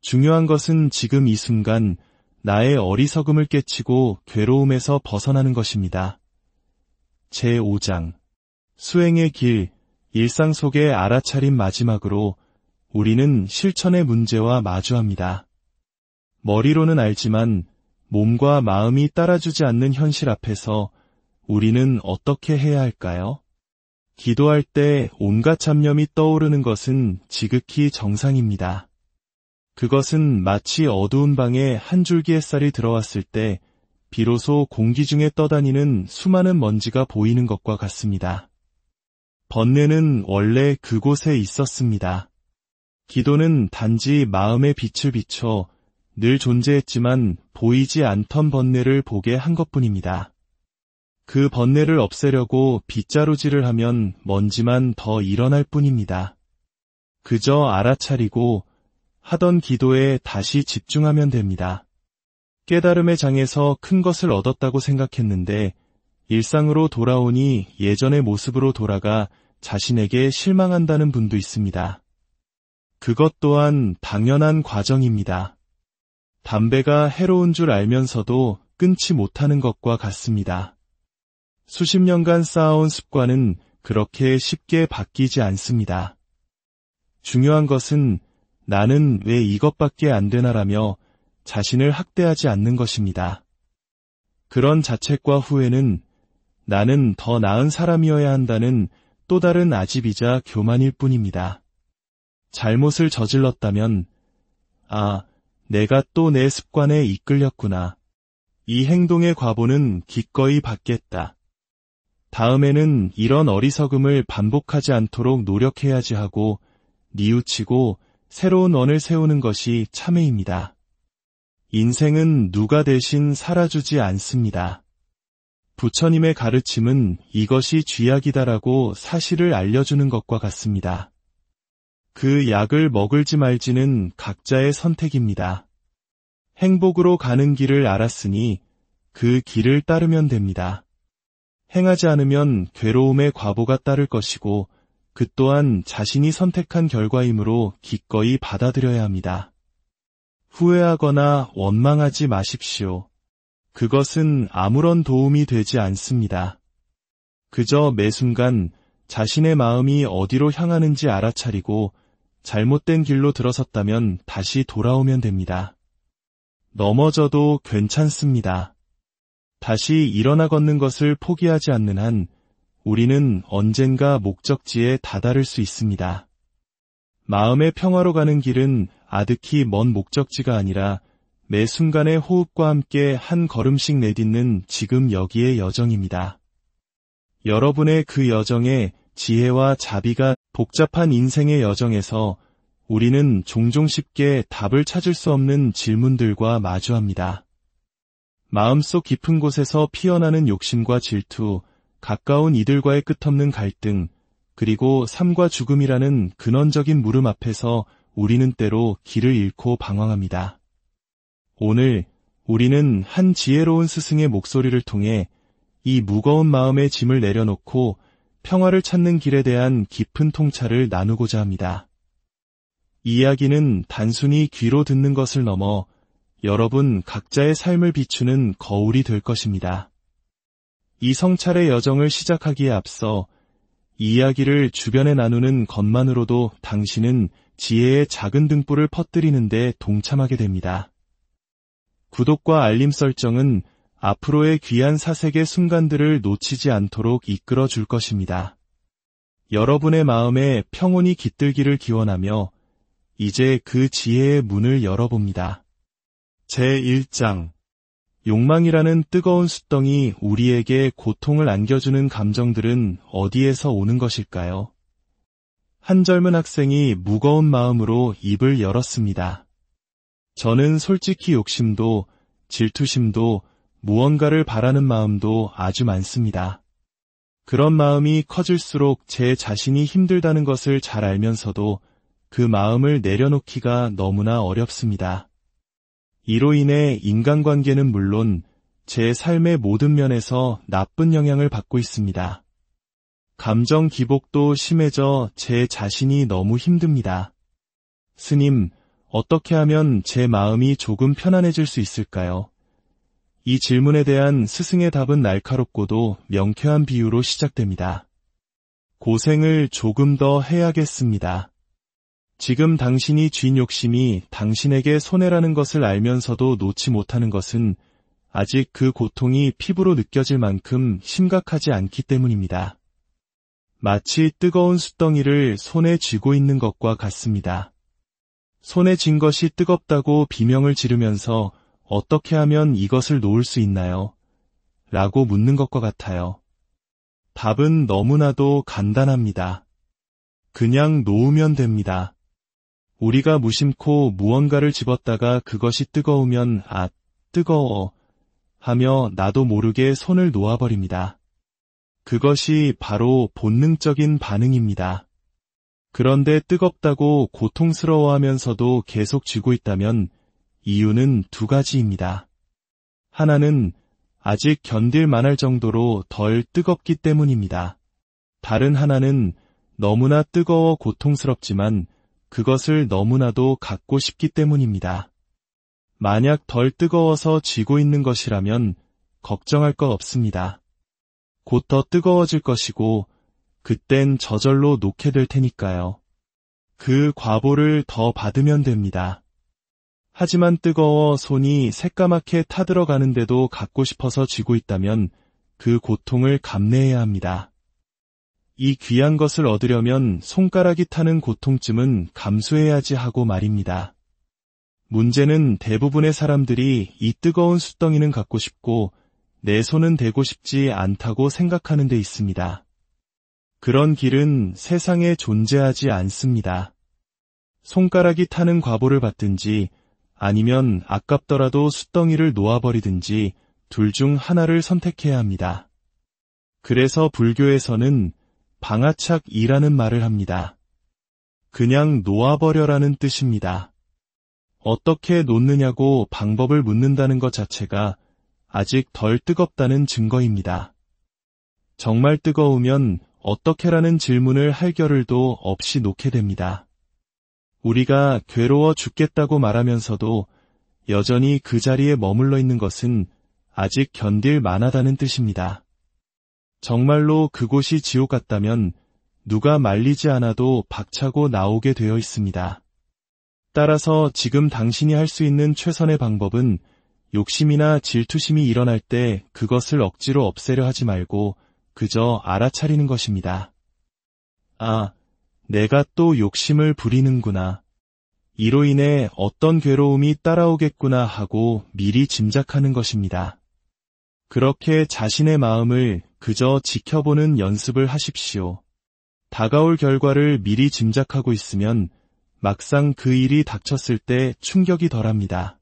중요한 것은 지금 이 순간 나의 어리석음을 깨치고 괴로움에서 벗어나는 것입니다. 제5장 수행의 길, 일상 속의 알아차림 마지막으로 우리는 실천의 문제와 마주합니다. 머리로는 알지만 몸과 마음이 따라주지 않는 현실 앞에서 우리는 어떻게 해야 할까요? 기도할 때 온갖 잡념이 떠오르는 것은 지극히 정상입니다. 그것은 마치 어두운 방에 한 줄기 햇살이 들어왔을 때 비로소 공기 중에 떠다니는 수많은 먼지가 보이는 것과 같습니다. 번뇌는 원래 그곳에 있었습니다. 기도는 단지 마음의 빛을 비춰 늘 존재했지만 보이지 않던 번뇌를 보게 한 것뿐입니다. 그 번뇌를 없애려고 빗자루질을 하면 먼지만 더 일어날 뿐입니다. 그저 알아차리고 하던 기도에 다시 집중하면 됩니다. 깨달음의 장에서 큰 것을 얻었다고 생각했는데 일상으로 돌아오니 예전의 모습으로 돌아가 자신에게 실망한다는 분도 있습니다. 그것 또한 당연한 과정입니다. 담배가 해로운 줄 알면서도 끊지 못하는 것과 같습니다. 수십 년간 쌓아온 습관은 그렇게 쉽게 바뀌지 않습니다. 중요한 것은 나는 왜 이것밖에 안 되나라며 자신을 학대하지 않는 것입니다. 그런 자책과 후회는 나는 더 나은 사람이어야 한다는 또 다른 아집이자 교만일 뿐입니다. 잘못을 저질렀다면 내가 또 내 습관에 이끌렸구나. 이 행동의 과보는 기꺼이 받겠다. 다음에는 이런 어리석음을 반복하지 않도록 노력해야지 하고 뉘우치고 새로운 원을 세우는 것이 참회입니다. 인생은 누가 대신 살아주지 않습니다. 부처님의 가르침은 이것이 쥐약이다라고 사실을 알려주는 것과 같습니다. 그 약을 먹을지 말지는 각자의 선택입니다. 행복으로 가는 길을 알았으니 그 길을 따르면 됩니다. 행하지 않으면 괴로움의 과보가 따를 것이고 그 또한 자신이 선택한 결과이므로 기꺼이 받아들여야 합니다. 후회하거나 원망하지 마십시오. 그것은 아무런 도움이 되지 않습니다. 그저 매 순간 자신의 마음이 어디로 향하는지 알아차리고 잘못된 길로 들어섰다면 다시 돌아오면 됩니다. 넘어져도 괜찮습니다. 다시 일어나 걷는 것을 포기하지 않는 한 우리는 언젠가 목적지에 다다를 수 있습니다. 마음의 평화로 가는 길은 아득히 먼 목적지가 아니라 매 순간의 호흡과 함께 한 걸음씩 내딛는 지금 여기의 여정입니다. 여러분의 그 여정에 지혜와 자비가 복잡한 인생의 여정에서 우리는 종종 쉽게 답을 찾을 수 없는 질문들과 마주합니다. 마음속 깊은 곳에서 피어나는 욕심과 질투, 가까운 이들과의 끝없는 갈등, 그리고 삶과 죽음이라는 근원적인 물음 앞에서 우리는 때로 길을 잃고 방황합니다. 오늘 우리는 한 지혜로운 스승의 목소리를 통해 이 무거운 마음의 짐을 내려놓고 평화를 찾는 길에 대한 깊은 통찰을 나누고자 합니다. 이야기는 단순히 귀로 듣는 것을 넘어 여러분 각자의 삶을 비추는 거울이 될 것입니다. 이 성찰의 여정을 시작하기에 앞서 이야기를 주변에 나누는 것만으로도 당신은 지혜의 작은 등불을 퍼뜨리는 데 동참하게 됩니다. 구독과 알림 설정은 앞으로의 귀한 사색의 순간들을 놓치지 않도록 이끌어 줄 것입니다. 여러분의 마음에 평온이 깃들기를 기원하며 이제 그 지혜의 문을 열어봅니다. 제1장 욕망이라는 뜨거운 숫덩이 우리에게 고통을 안겨주는 감정들은 어디에서 오는 것일까요? 한 젊은 학생이 무거운 마음으로 입을 열었습니다. 저는 솔직히 욕심도 질투심도 무언가를 바라는 마음도 아주 많습니다. 그런 마음이 커질수록 제 자신이 힘들다는 것을 잘 알면서도 그 마음을 내려놓기가 너무나 어렵습니다. 이로 인해 인간관계는 물론 제 삶의 모든 면에서 나쁜 영향을 받고 있습니다. 감정 기복도 심해져 제 자신이 너무 힘듭니다. 스님, 어떻게 하면 제 마음이 조금 편안해질 수 있을까요? 이 질문에 대한 스승의 답은 날카롭고도 명쾌한 비유로 시작됩니다. 고생을 조금 더 해야겠습니다. 지금 당신이 쥔 욕심이 당신에게 손해라는 것을 알면서도 놓지 못하는 것은 아직 그 고통이 피부로 느껴질 만큼 심각하지 않기 때문입니다. 마치 뜨거운 숫덩이를 손에 쥐고 있는 것과 같습니다. 손에 쥔 것이 뜨겁다고 비명을 지르면서 어떻게 하면 이것을 놓을 수 있나요? 라고 묻는 것과 같아요. 답은 너무나도 간단합니다. 그냥 놓으면 됩니다. 우리가 무심코 무언가를 집었다가 그것이 뜨거우면 아, 뜨거워 하며 나도 모르게 손을 놓아버립니다. 그것이 바로 본능적인 반응입니다. 그런데 뜨겁다고 고통스러워하면서도 계속 쥐고 있다면 이유는 두 가지입니다. 하나는 아직 견딜 만할 정도로 덜 뜨겁기 때문입니다. 다른 하나는 너무나 뜨거워 고통스럽지만 그것을 너무나도 갖고 싶기 때문입니다. 만약 덜 뜨거워서 쥐고 있는 것이라면 걱정할 것 없습니다. 곧 더 뜨거워질 것이고 그땐 저절로 놓게 될 테니까요. 그 과보를 더 받으면 됩니다. 하지만 뜨거워 손이 새까맣게 타들어가는데도 갖고 싶어서 쥐고 있다면 그 고통을 감내해야 합니다. 이 귀한 것을 얻으려면 손가락이 타는 고통쯤은 감수해야지 하고 말입니다. 문제는 대부분의 사람들이 이 뜨거운 숫덩이는 갖고 싶고 내 손은 대고 싶지 않다고 생각하는 데 있습니다. 그런 길은 세상에 존재하지 않습니다. 손가락이 타는 과보를 받든지 아니면 아깝더라도 숫덩이를 놓아버리든지 둘 중 하나를 선택해야 합니다. 그래서 불교에서는 방아착이라는 말을 합니다. 그냥 놓아버려라는 뜻입니다. 어떻게 놓느냐고 방법을 묻는다는 것 자체가 아직 덜 뜨겁다는 증거입니다. 정말 뜨거우면 어떻게라는 질문을 할 겨를도 없이 놓게 됩니다. 우리가 괴로워 죽겠다고 말하면서도 여전히 그 자리에 머물러 있는 것은 아직 견딜 만하다는 뜻입니다. 정말로 그곳이 지옥 같다면 누가 말리지 않아도 박차고 나오게 되어 있습니다. 따라서 지금 당신이 할 수 있는 최선의 방법은 욕심이나 질투심이 일어날 때 그것을 억지로 없애려 하지 말고 그저 알아차리는 것입니다. 아, 내가 또 욕심을 부리는구나. 이로 인해 어떤 괴로움이 따라오겠구나 하고 미리 짐작하는 것입니다. 그렇게 자신의 마음을 그저 지켜보는 연습을 하십시오. 다가올 결과를 미리 짐작하고 있으면 막상 그 일이 닥쳤을 때 충격이 덜합니다.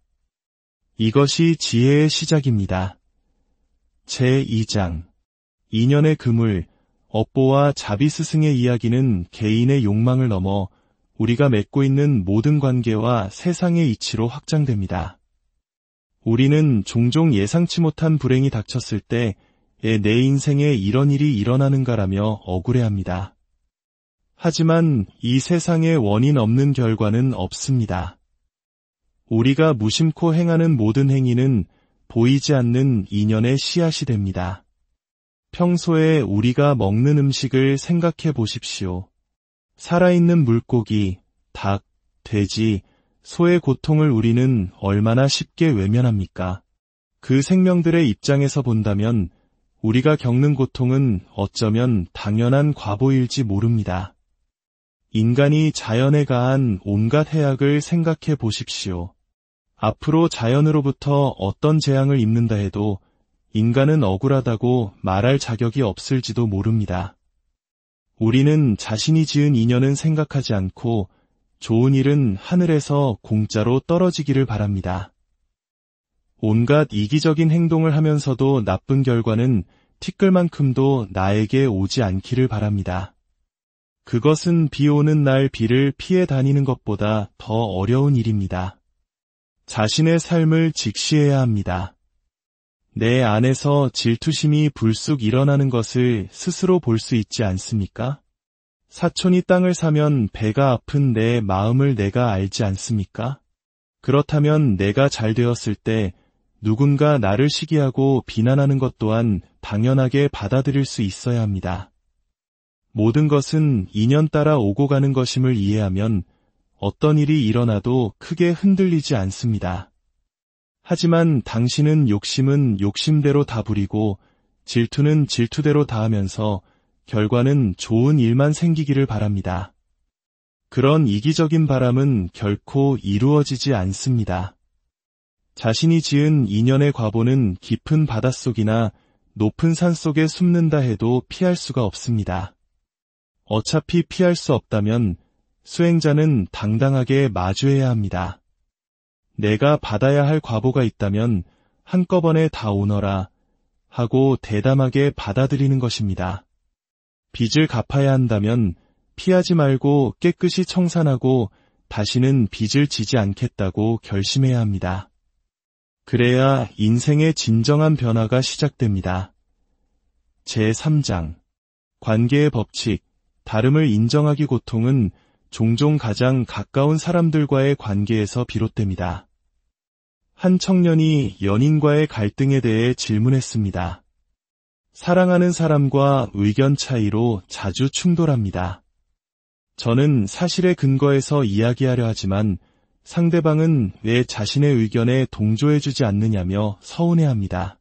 이것이 지혜의 시작입니다. 제2장 인연의 그물, 업보와 자비 스승의 이야기는 개인의 욕망을 넘어 우리가 맺고 있는 모든 관계와 세상의 이치로 확장됩니다. 우리는 종종 예상치 못한 불행이 닥쳤을 때 내 인생에 이런 일이 일어나는가라며 억울해합니다. 하지만 이 세상에 원인 없는 결과는 없습니다. 우리가 무심코 행하는 모든 행위는 보이지 않는 인연의 씨앗이 됩니다. 평소에 우리가 먹는 음식을 생각해 보십시오. 살아있는 물고기, 닭, 돼지, 소의 고통을 우리는 얼마나 쉽게 외면합니까? 그 생명들의 입장에서 본다면 우리가 겪는 고통은 어쩌면 당연한 과보일지 모릅니다. 인간이 자연에 가한 온갖 해악을 생각해 보십시오. 앞으로 자연으로부터 어떤 재앙을 입는다 해도 인간은 억울하다고 말할 자격이 없을지도 모릅니다. 우리는 자신이 지은 인연은 생각하지 않고 좋은 일은 하늘에서 공짜로 떨어지기를 바랍니다. 온갖 이기적인 행동을 하면서도 나쁜 결과는 티끌만큼도 나에게 오지 않기를 바랍니다. 그것은 비 오는 날 비를 피해 다니는 것보다 더 어려운 일입니다. 자신의 삶을 직시해야 합니다. 내 안에서 질투심이 불쑥 일어나는 것을 스스로 볼 수 있지 않습니까? 사촌이 땅을 사면 배가 아픈 내 마음을 내가 알지 않습니까? 그렇다면 내가 잘 되었을 때 누군가 나를 시기하고 비난하는 것 또한 당연하게 받아들일 수 있어야 합니다. 모든 것은 인연 따라 오고 가는 것임을 이해하면 어떤 일이 일어나도 크게 흔들리지 않습니다. 하지만 당신은 욕심은 욕심대로 다 부리고 질투는 질투대로 다하면서 결과는 좋은 일만 생기기를 바랍니다. 그런 이기적인 바람은 결코 이루어지지 않습니다. 자신이 지은 인연의 과보는 깊은 바닷속이나 높은 산 속에 숨는다 해도 피할 수가 없습니다. 어차피 피할 수 없다면 수행자는 당당하게 마주해야 합니다. 내가 받아야 할 과보가 있다면 한꺼번에 다 오너라 하고 대담하게 받아들이는 것입니다. 빚을 갚아야 한다면 피하지 말고 깨끗이 청산하고 다시는 빚을 지지 않겠다고 결심해야 합니다. 그래야 인생의 진정한 변화가 시작됩니다. 제3장 관계의 법칙, 다름을 인정하기 고통은 종종 가장 가까운 사람들과의 관계에서 비롯됩니다. 한 청년이 연인과의 갈등에 대해 질문했습니다. 사랑하는 사람과 의견 차이로 자주 충돌합니다. 저는 사실에 근거해서 이야기하려 하지만 상대방은 왜 자신의 의견에 동조해주지 않느냐며 서운해합니다.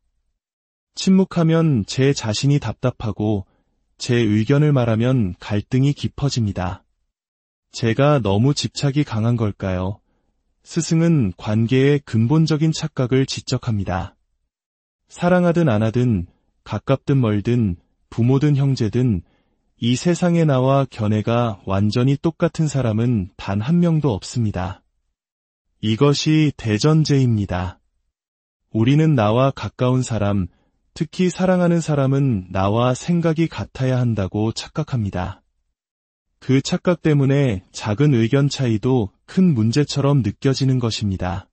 침묵하면 제 자신이 답답하고 제 의견을 말하면 갈등이 깊어집니다. 제가 너무 집착이 강한 걸까요? 스승은 관계의 근본적인 착각을 지적합니다. 사랑하든 안 하든 가깝든 멀든 부모든 형제든 이 세상에 나와 견해가 완전히 똑같은 사람은 단 한 명도 없습니다. 이것이 대전제입니다. 우리는 나와 가까운 사람, 특히 사랑하는 사람은 나와 생각이 같아야 한다고 착각합니다. 그 착각 때문에 작은 의견 차이도 큰 문제처럼 느껴지는 것입니다.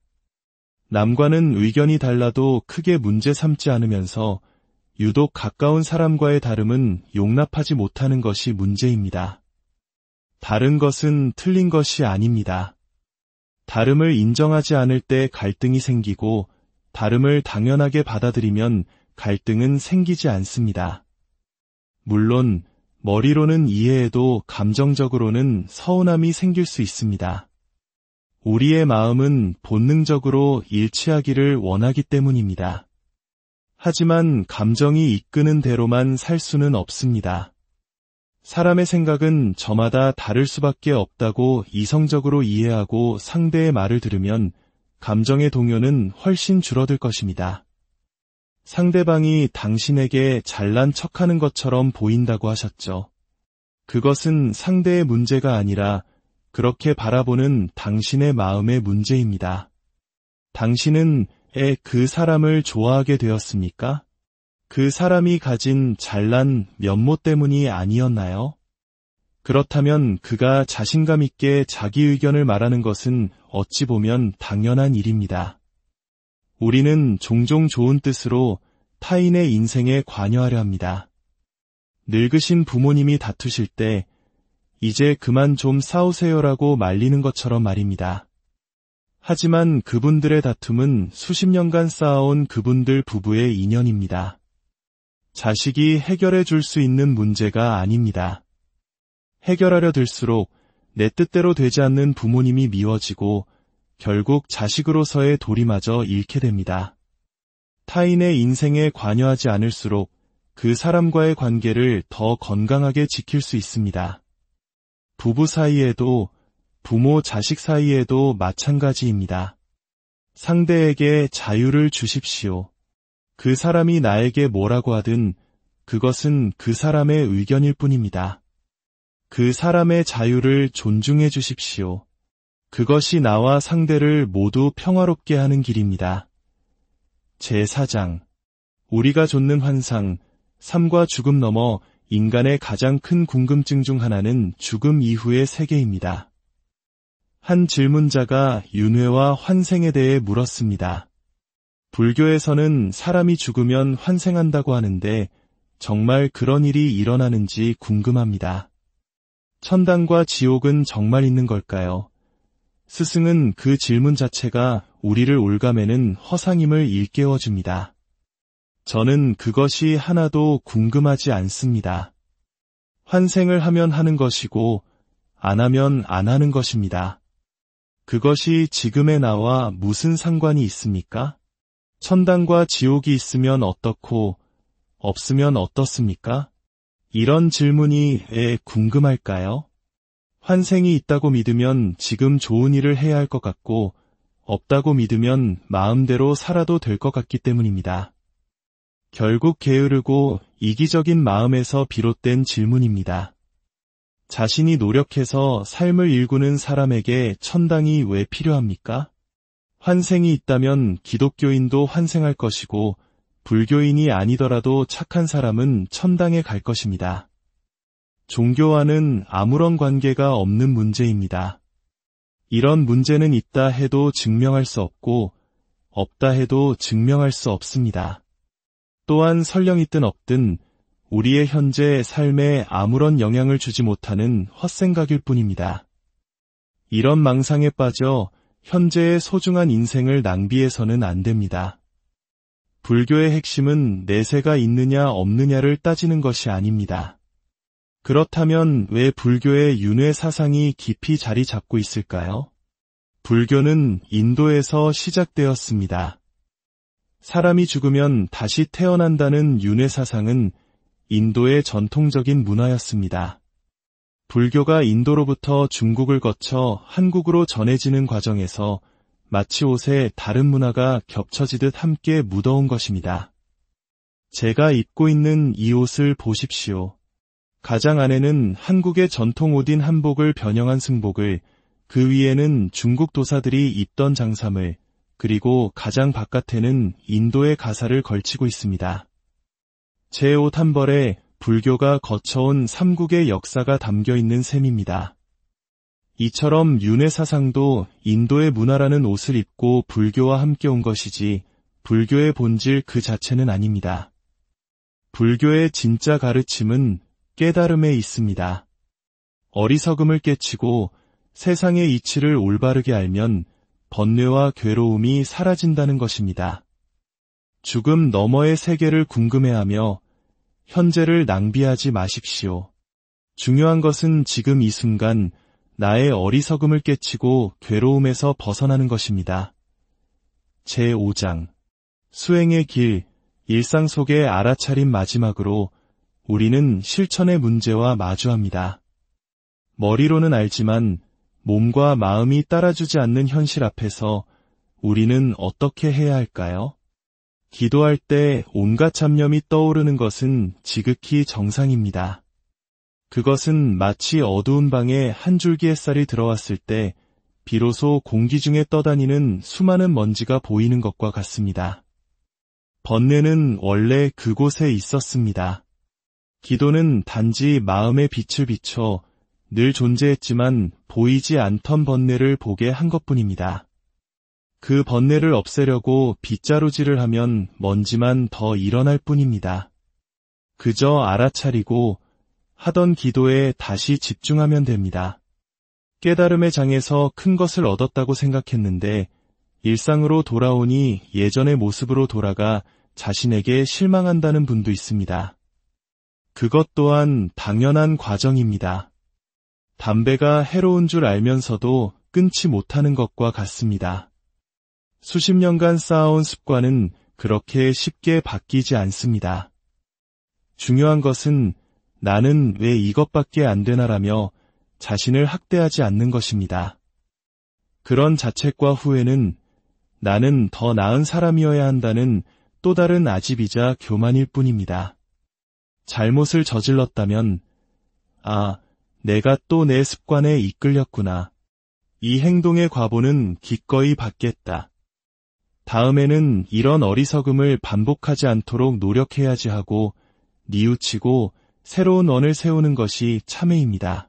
남과는 의견이 달라도 크게 문제 삼지 않으면서 유독 가까운 사람과의 다름은 용납하지 못하는 것이 문제입니다. 다른 것은 틀린 것이 아닙니다. 다름을 인정하지 않을 때 갈등이 생기고 다름을 당연하게 받아들이면 갈등은 생기지 않습니다. 물론 머리로는 이해해도 감정적으로는 서운함이 생길 수 있습니다. 우리의 마음은 본능적으로 일치하기를 원하기 때문입니다. 하지만 감정이 이끄는 대로만 살 수는 없습니다. 사람의 생각은 저마다 다를 수밖에 없다고 이성적으로 이해하고 상대의 말을 들으면 감정의 동요는 훨씬 줄어들 것입니다. 상대방이 당신에게 잘난 척하는 것처럼 보인다고 하셨죠. 그것은 상대의 문제가 아니라 그렇게 바라보는 당신의 마음의 문제입니다. 당신은 그 사람을 좋아하게 되었습니까? 그 사람이 가진 잘난 면모 때문이 아니었나요? 그렇다면 그가 자신감 있게 자기 의견을 말하는 것은 어찌 보면 당연한 일입니다. 우리는 종종 좋은 뜻으로 타인의 인생에 관여하려 합니다. 늙으신 부모님이 다투실 때 이제 그만 좀 싸우세요라고 말리는 것처럼 말입니다. 하지만 그분들의 다툼은 수십 년간 쌓아온 그분들 부부의 인연입니다. 자식이 해결해 줄 수 있는 문제가 아닙니다. 해결하려 들수록 내 뜻대로 되지 않는 부모님이 미워지고 결국 자식으로서의 도리마저 잃게 됩니다. 타인의 인생에 관여하지 않을수록 그 사람과의 관계를 더 건강하게 지킬 수 있습니다. 부부 사이에도 부모 자식 사이에도 마찬가지입니다. 상대에게 자유를 주십시오. 그 사람이 나에게 뭐라고 하든 그것은 그 사람의 의견일 뿐입니다. 그 사람의 자유를 존중해 주십시오. 그것이 나와 상대를 모두 평화롭게 하는 길입니다. 제4장. 우리가 좇는 환상, 삶과 죽음 너머 인간의 가장 큰 궁금증 중 하나는 죽음 이후의 세계입니다. 한 질문자가 윤회와 환생에 대해 물었습니다. 불교에서는 사람이 죽으면 환생한다고 하는데 정말 그런 일이 일어나는지 궁금합니다. 천당과 지옥은 정말 있는 걸까요? 스승은 그 질문 자체가 우리를 올가매는 허상임을 일깨워줍니다. 저는 그것이 하나도 궁금하지 않습니다. 환생을 하면 하는 것이고 안 하면 안 하는 것입니다. 그것이 지금의 나와 무슨 상관이 있습니까? 천당과 지옥이 있으면 어떻고 없으면 어떻습니까? 이런 질문이 왜 궁금할까요? 환생이 있다고 믿으면 지금 좋은 일을 해야 할 것 같고 없다고 믿으면 마음대로 살아도 될 것 같기 때문입니다. 결국 게으르고 이기적인 마음에서 비롯된 질문입니다. 자신이 노력해서 삶을 일구는 사람에게 천당이 왜 필요합니까? 환생이 있다면 기독교인도 환생할 것이고 불교인이 아니더라도 착한 사람은 천당에 갈 것입니다. 종교와는 아무런 관계가 없는 문제입니다. 이런 문제는 있다 해도 증명할 수 없고 없다 해도 증명할 수 없습니다. 또한 설령 있든 없든 우리의 현재 삶에 아무런 영향을 주지 못하는 헛생각일 뿐입니다. 이런 망상에 빠져 현재의 소중한 인생을 낭비해서는 안 됩니다. 불교의 핵심은 내세가 있느냐 없느냐를 따지는 것이 아닙니다. 그렇다면 왜 불교의 윤회 사상이 깊이 자리 잡고 있을까요? 불교는 인도에서 시작되었습니다. 사람이 죽으면 다시 태어난다는 윤회 사상은 인도의 전통적인 문화였습니다. 불교가 인도로부터 중국을 거쳐 한국으로 전해지는 과정에서 마치 옷에 다른 문화가 겹쳐지듯 함께 묻어온 것입니다. 제가 입고 있는 이 옷을 보십시오. 가장 안에는 한국의 전통 옷인 한복을 변형한 승복을, 그 위에는 중국 도사들이 입던 장삼을, 그리고 가장 바깥에는 인도의 가사를 걸치고 있습니다. 제 옷 한 벌에 불교가 거쳐온 삼국의 역사가 담겨 있는 셈입니다. 이처럼 윤회 사상도 인도의 문화라는 옷을 입고 불교와 함께 온 것이지 불교의 본질 그 자체는 아닙니다. 불교의 진짜 가르침은 깨달음에 있습니다. 어리석음을 깨치고 세상의 이치를 올바르게 알면 번뇌와 괴로움이 사라진다는 것입니다. 죽음 너머의 세계를 궁금해하며 현재를 낭비하지 마십시오. 중요한 것은 지금 이 순간 나의 어리석음을 깨치고 괴로움에서 벗어나는 것입니다. 제5장 수행의 길, 일상 속의 알아차림 마지막으로 우리는 실천의 문제와 마주합니다. 머리로는 알지만 몸과 마음이 따라주지 않는 현실 앞에서 우리는 어떻게 해야 할까요? 기도할 때 온갖 잡념이 떠오르는 것은 지극히 정상입니다. 그것은 마치 어두운 방에 한 줄기 햇살이 들어왔을 때 비로소 공기 중에 떠다니는 수많은 먼지가 보이는 것과 같습니다. 번뇌는 원래 그곳에 있었습니다. 기도는 단지 마음의 빛을 비춰 늘 존재했지만 보이지 않던 번뇌를 보게 한 것뿐입니다. 그 번뇌를 없애려고 빗자루질을 하면 먼지만 더 일어날 뿐입니다. 그저 알아차리고 하던 기도에 다시 집중하면 됩니다. 깨달음의 장에서 큰 것을 얻었다고 생각했는데 일상으로 돌아오니 예전의 모습으로 돌아가 자신에게 실망한다는 분도 있습니다. 그것 또한 당연한 과정입니다. 담배가 해로운 줄 알면서도 끊지 못하는 것과 같습니다. 수십 년간 쌓아온 습관은 그렇게 쉽게 바뀌지 않습니다. 중요한 것은 나는 왜 이것밖에 안 되나라며 자신을 학대하지 않는 것입니다. 그런 자책과 후회는 나는 더 나은 사람이어야 한다는 또 다른 아집이자 교만일 뿐입니다. 잘못을 저질렀다면 내가 또 내 습관에 이끌렸구나. 이 행동의 과보는 기꺼이 받겠다. 다음에는 이런 어리석음을 반복하지 않도록 노력해야지 하고 뉘우치고 새로운 원을 세우는 것이 참회입니다.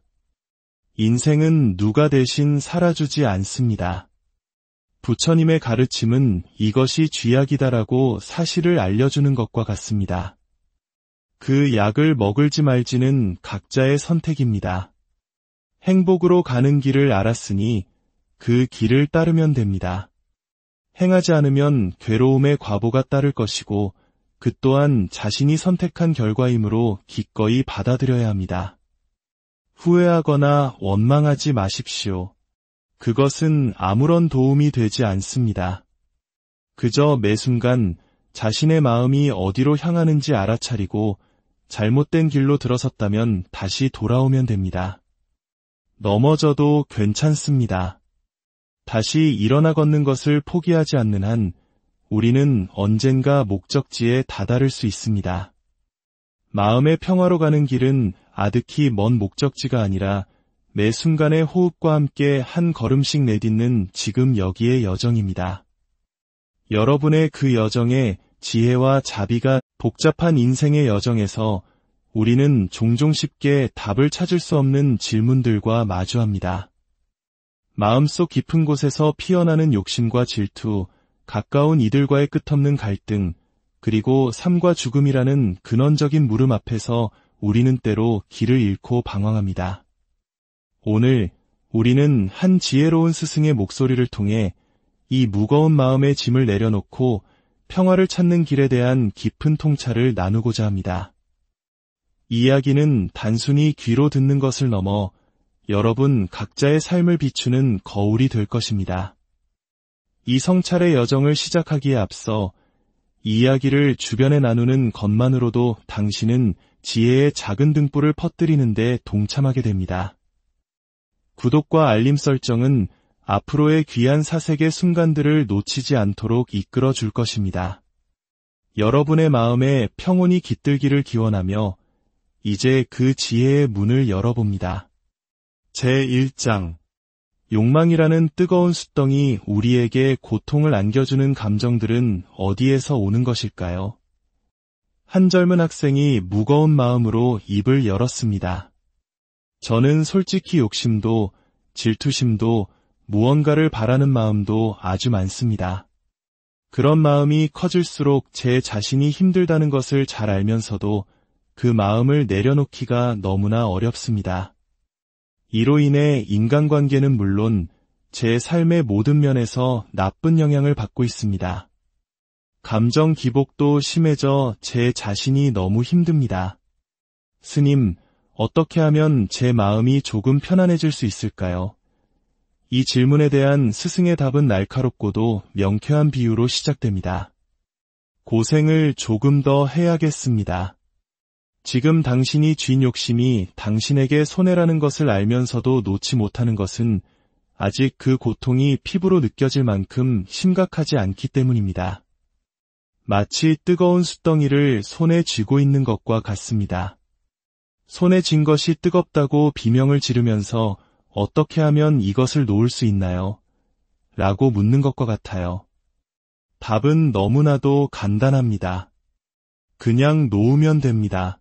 인생은 누가 대신 살아주지 않습니다. 부처님의 가르침은 이것이 쥐약이다라고 사실을 알려주는 것과 같습니다. 그 약을 먹을지 말지는 각자의 선택입니다. 행복으로 가는 길을 알았으니 그 길을 따르면 됩니다. 행하지 않으면 괴로움의 과보가 따를 것이고 그 또한 자신이 선택한 결과이므로 기꺼이 받아들여야 합니다. 후회하거나 원망하지 마십시오. 그것은 아무런 도움이 되지 않습니다. 그저 매 순간 자신의 마음이 어디로 향하는지 알아차리고 잘못된 길로 들어섰다면 다시 돌아오면 됩니다. 넘어져도 괜찮습니다. 다시 일어나 걷는 것을 포기하지 않는 한 우리는 언젠가 목적지에 다다를 수 있습니다. 마음의 평화로 가는 길은 아득히 먼 목적지가 아니라 매 순간의 호흡과 함께 한 걸음씩 내딛는 지금 여기의 여정입니다. 여러분의 그 여정에 지혜와 자비가 복잡한 인생의 여정에서 우리는 종종 쉽게 답을 찾을 수 없는 질문들과 마주합니다. 마음속 깊은 곳에서 피어나는 욕심과 질투, 가까운 이들과의 끝없는 갈등, 그리고 삶과 죽음이라는 근원적인 물음 앞에서 우리는 때로 길을 잃고 방황합니다. 오늘 우리는 한 지혜로운 스승의 목소리를 통해 이 무거운 마음의 짐을 내려놓고 평화를 찾는 길에 대한 깊은 통찰을 나누고자 합니다. 이야기는 단순히 귀로 듣는 것을 넘어 여러분 각자의 삶을 비추는 거울이 될 것입니다. 이 성찰의 여정을 시작하기에 앞서 이야기를 주변에 나누는 것만으로도 당신은 지혜의 작은 등불을 퍼뜨리는 데 동참하게 됩니다. 구독과 알림 설정은 앞으로의 귀한 사색의 순간들을 놓치지 않도록 이끌어 줄 것입니다. 여러분의 마음에 평온이 깃들기를 기원하며 이제 그 지혜의 문을 열어봅니다. 제1장 욕망이라는 뜨거운 숯덩이 우리에게 고통을 안겨주는 감정들은 어디에서 오는 것일까요? 한 젊은 학생이 무거운 마음으로 입을 열었습니다. 저는 솔직히 욕심도 질투심도 무언가를 바라는 마음도 아주 많습니다. 그런 마음이 커질수록 제 자신이 힘들다는 것을 잘 알면서도 그 마음을 내려놓기가 너무나 어렵습니다. 이로 인해 인간관계는 물론 제 삶의 모든 면에서 나쁜 영향을 받고 있습니다. 감정 기복도 심해져 제 자신이 너무 힘듭니다. 스님, 어떻게 하면 제 마음이 조금 편안해질 수 있을까요? 이 질문에 대한 스승의 답은 날카롭고도 명쾌한 비유로 시작됩니다. 고생을 조금 더 해야겠습니다. 지금 당신이 쥔 욕심이 당신에게 손해라는 것을 알면서도 놓지 못하는 것은 아직 그 고통이 피부로 느껴질 만큼 심각하지 않기 때문입니다. 마치 뜨거운 숯덩이를 손에 쥐고 있는 것과 같습니다. 손에 쥔 것이 뜨겁다고 비명을 지르면서 어떻게 하면 이것을 놓을 수 있나요? 라고 묻는 것과 같아요. 답은 너무나도 간단합니다. 그냥 놓으면 됩니다.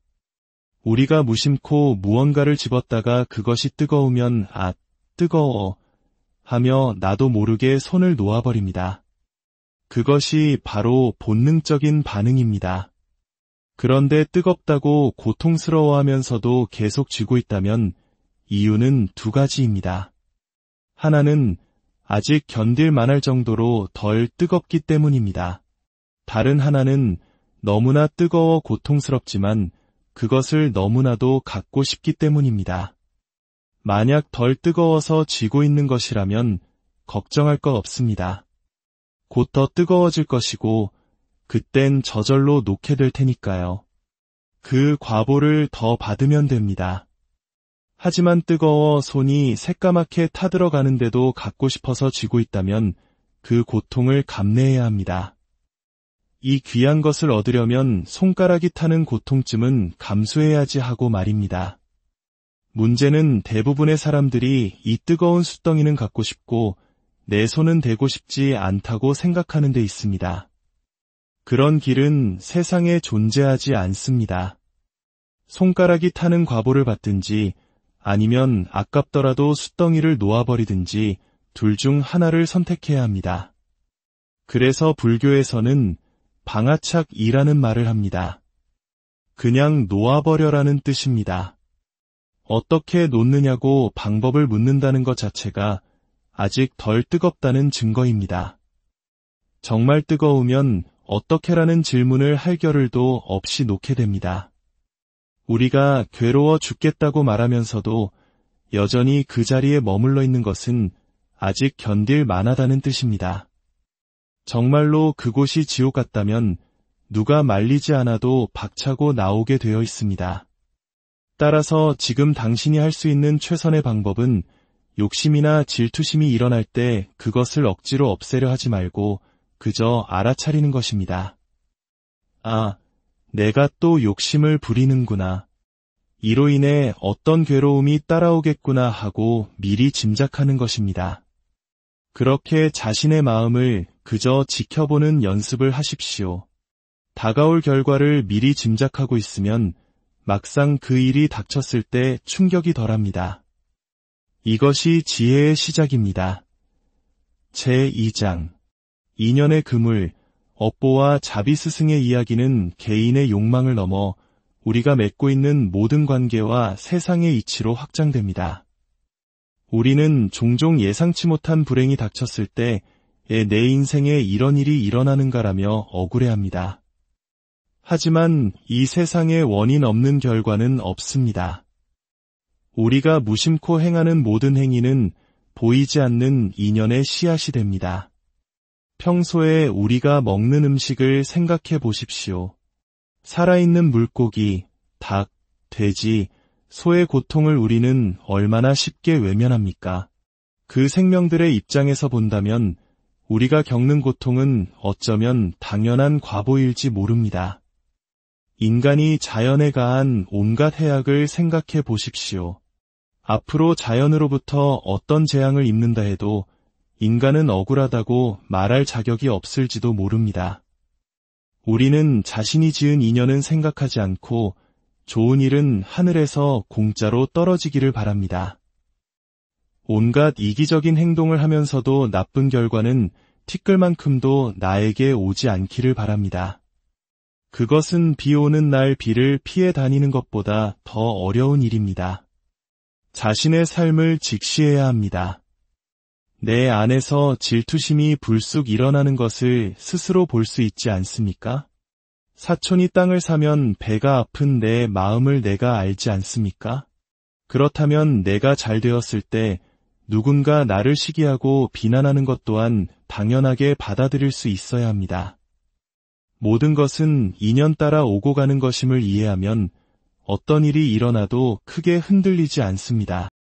우리가 무심코 무언가를 집었다가 그것이 뜨거우면 아, 뜨거워 하며 나도 모르게 손을 놓아버립니다. 그것이 바로 본능적인 반응입니다. 그런데 뜨겁다고 고통스러워하면서도 계속 쥐고 있다면 이유는 두 가지입니다. 하나는 아직 견딜 만할 정도로 덜 뜨겁기 때문입니다. 다른 하나는 너무나 뜨거워 고통스럽지만 그것을 너무나도 갖고 싶기 때문입니다. 만약 덜 뜨거워서 쥐고 있는 것이라면 걱정할 것 없습니다. 곧 더 뜨거워질 것이고 그땐 저절로 놓게 될 테니까요. 그 과보를 더 받으면 됩니다. 하지만 뜨거워 손이 새까맣게 타들어가는데도 갖고 싶어서 쥐고 있다면 그 고통을 감내해야 합니다. 이 귀한 것을 얻으려면 손가락이 타는 고통쯤은 감수해야지 하고 말입니다. 문제는 대부분의 사람들이 이 뜨거운 숯덩이는 갖고 싶고 내 손은 대고 싶지 않다고 생각하는 데 있습니다. 그런 길은 세상에 존재하지 않습니다. 손가락이 타는 과보를 받든지 아니면 아깝더라도 숯덩이를 놓아버리든지 둘 중 하나를 선택해야 합니다. 그래서 불교에서는 방아착이라는 말을 합니다. 그냥 놓아버려라는 뜻입니다. 어떻게 놓느냐고 방법을 묻는다는 것 자체가 아직 덜 뜨겁다는 증거입니다. 정말 뜨거우면 어떻게라는 질문을 할 겨를도 없이 놓게 됩니다. 우리가 괴로워 죽겠다고 말하면서도 여전히 그 자리에 머물러 있는 것은 아직 견딜 만하다는 뜻입니다. 정말로 그곳이 지옥 같다면 누가 말리지 않아도 박차고 나오게 되어 있습니다. 따라서 지금 당신이 할 수 있는 최선의 방법은 욕심이나 질투심이 일어날 때 그것을 억지로 없애려 하지 말고 그저 알아차리는 것입니다. 아, 내가 또 욕심을 부리는구나. 이로 인해 어떤 괴로움이 따라오겠구나 하고 미리 짐작하는 것입니다. 그렇게 자신의 마음을 그저 지켜보는 연습을 하십시오. 다가올 결과를 미리 짐작하고 있으면 막상 그 일이 닥쳤을 때 충격이 덜합니다. 이것이 지혜의 시작입니다. 제2장 인연의 그물, 업보와 자비 스승의 이야기는 개인의 욕망을 넘어 우리가 맺고 있는 모든 관계와 세상의 이치로 확장됩니다. 우리는 종종 예상치 못한 불행이 닥쳤을 때 내 인생에 이런 일이 일어나는가라며 억울해합니다. 하지만 이 세상에 원인 없는 결과는 없습니다. 우리가 무심코 행하는 모든 행위는 보이지 않는 인연의 씨앗이 됩니다. 평소에 우리가 먹는 음식을 생각해 보십시오. 살아있는 물고기, 닭, 돼지, 소의 고통을 우리는 얼마나 쉽게 외면합니까? 그 생명들의 입장에서 본다면 우리가 겪는 고통은 어쩌면 당연한 과보일지 모릅니다. 인간이 자연에 가한 온갖 해악을 생각해 보십시오. 앞으로 자연으로부터 어떤 재앙을 입는다 해도 인간은 억울하다고 말할 자격이 없을지도 모릅니다. 우리는 자신이 지은 인연은 생각하지 않고 좋은 일은 하늘에서 공짜로 떨어지기를 바랍니다. 온갖 이기적인 행동을 하면서도 나쁜 결과는 티끌만큼도 나에게 오지 않기를 바랍니다. 그것은 비 오는 날 비를 피해 다니는 것보다 더 어려운 일입니다. 자신의 삶을 직시해야 합니다. 내 안에서 질투심이 불쑥 일어나는 것을 스스로 볼 수 있지 않습니까? 사촌이 땅을 사면 배가 아픈 내 마음을 내가 알지 않습니까? 그렇다면 내가 잘 되었을 때 누군가 나를 시기하고 비난하는 것 또한 당연하게 받아들일 수 있어야 합니다. 모든 것은 인연 따라 오고 가는 것임을 이해하면 어떤 일이 일어나도 크게 흔들리지 않습니다.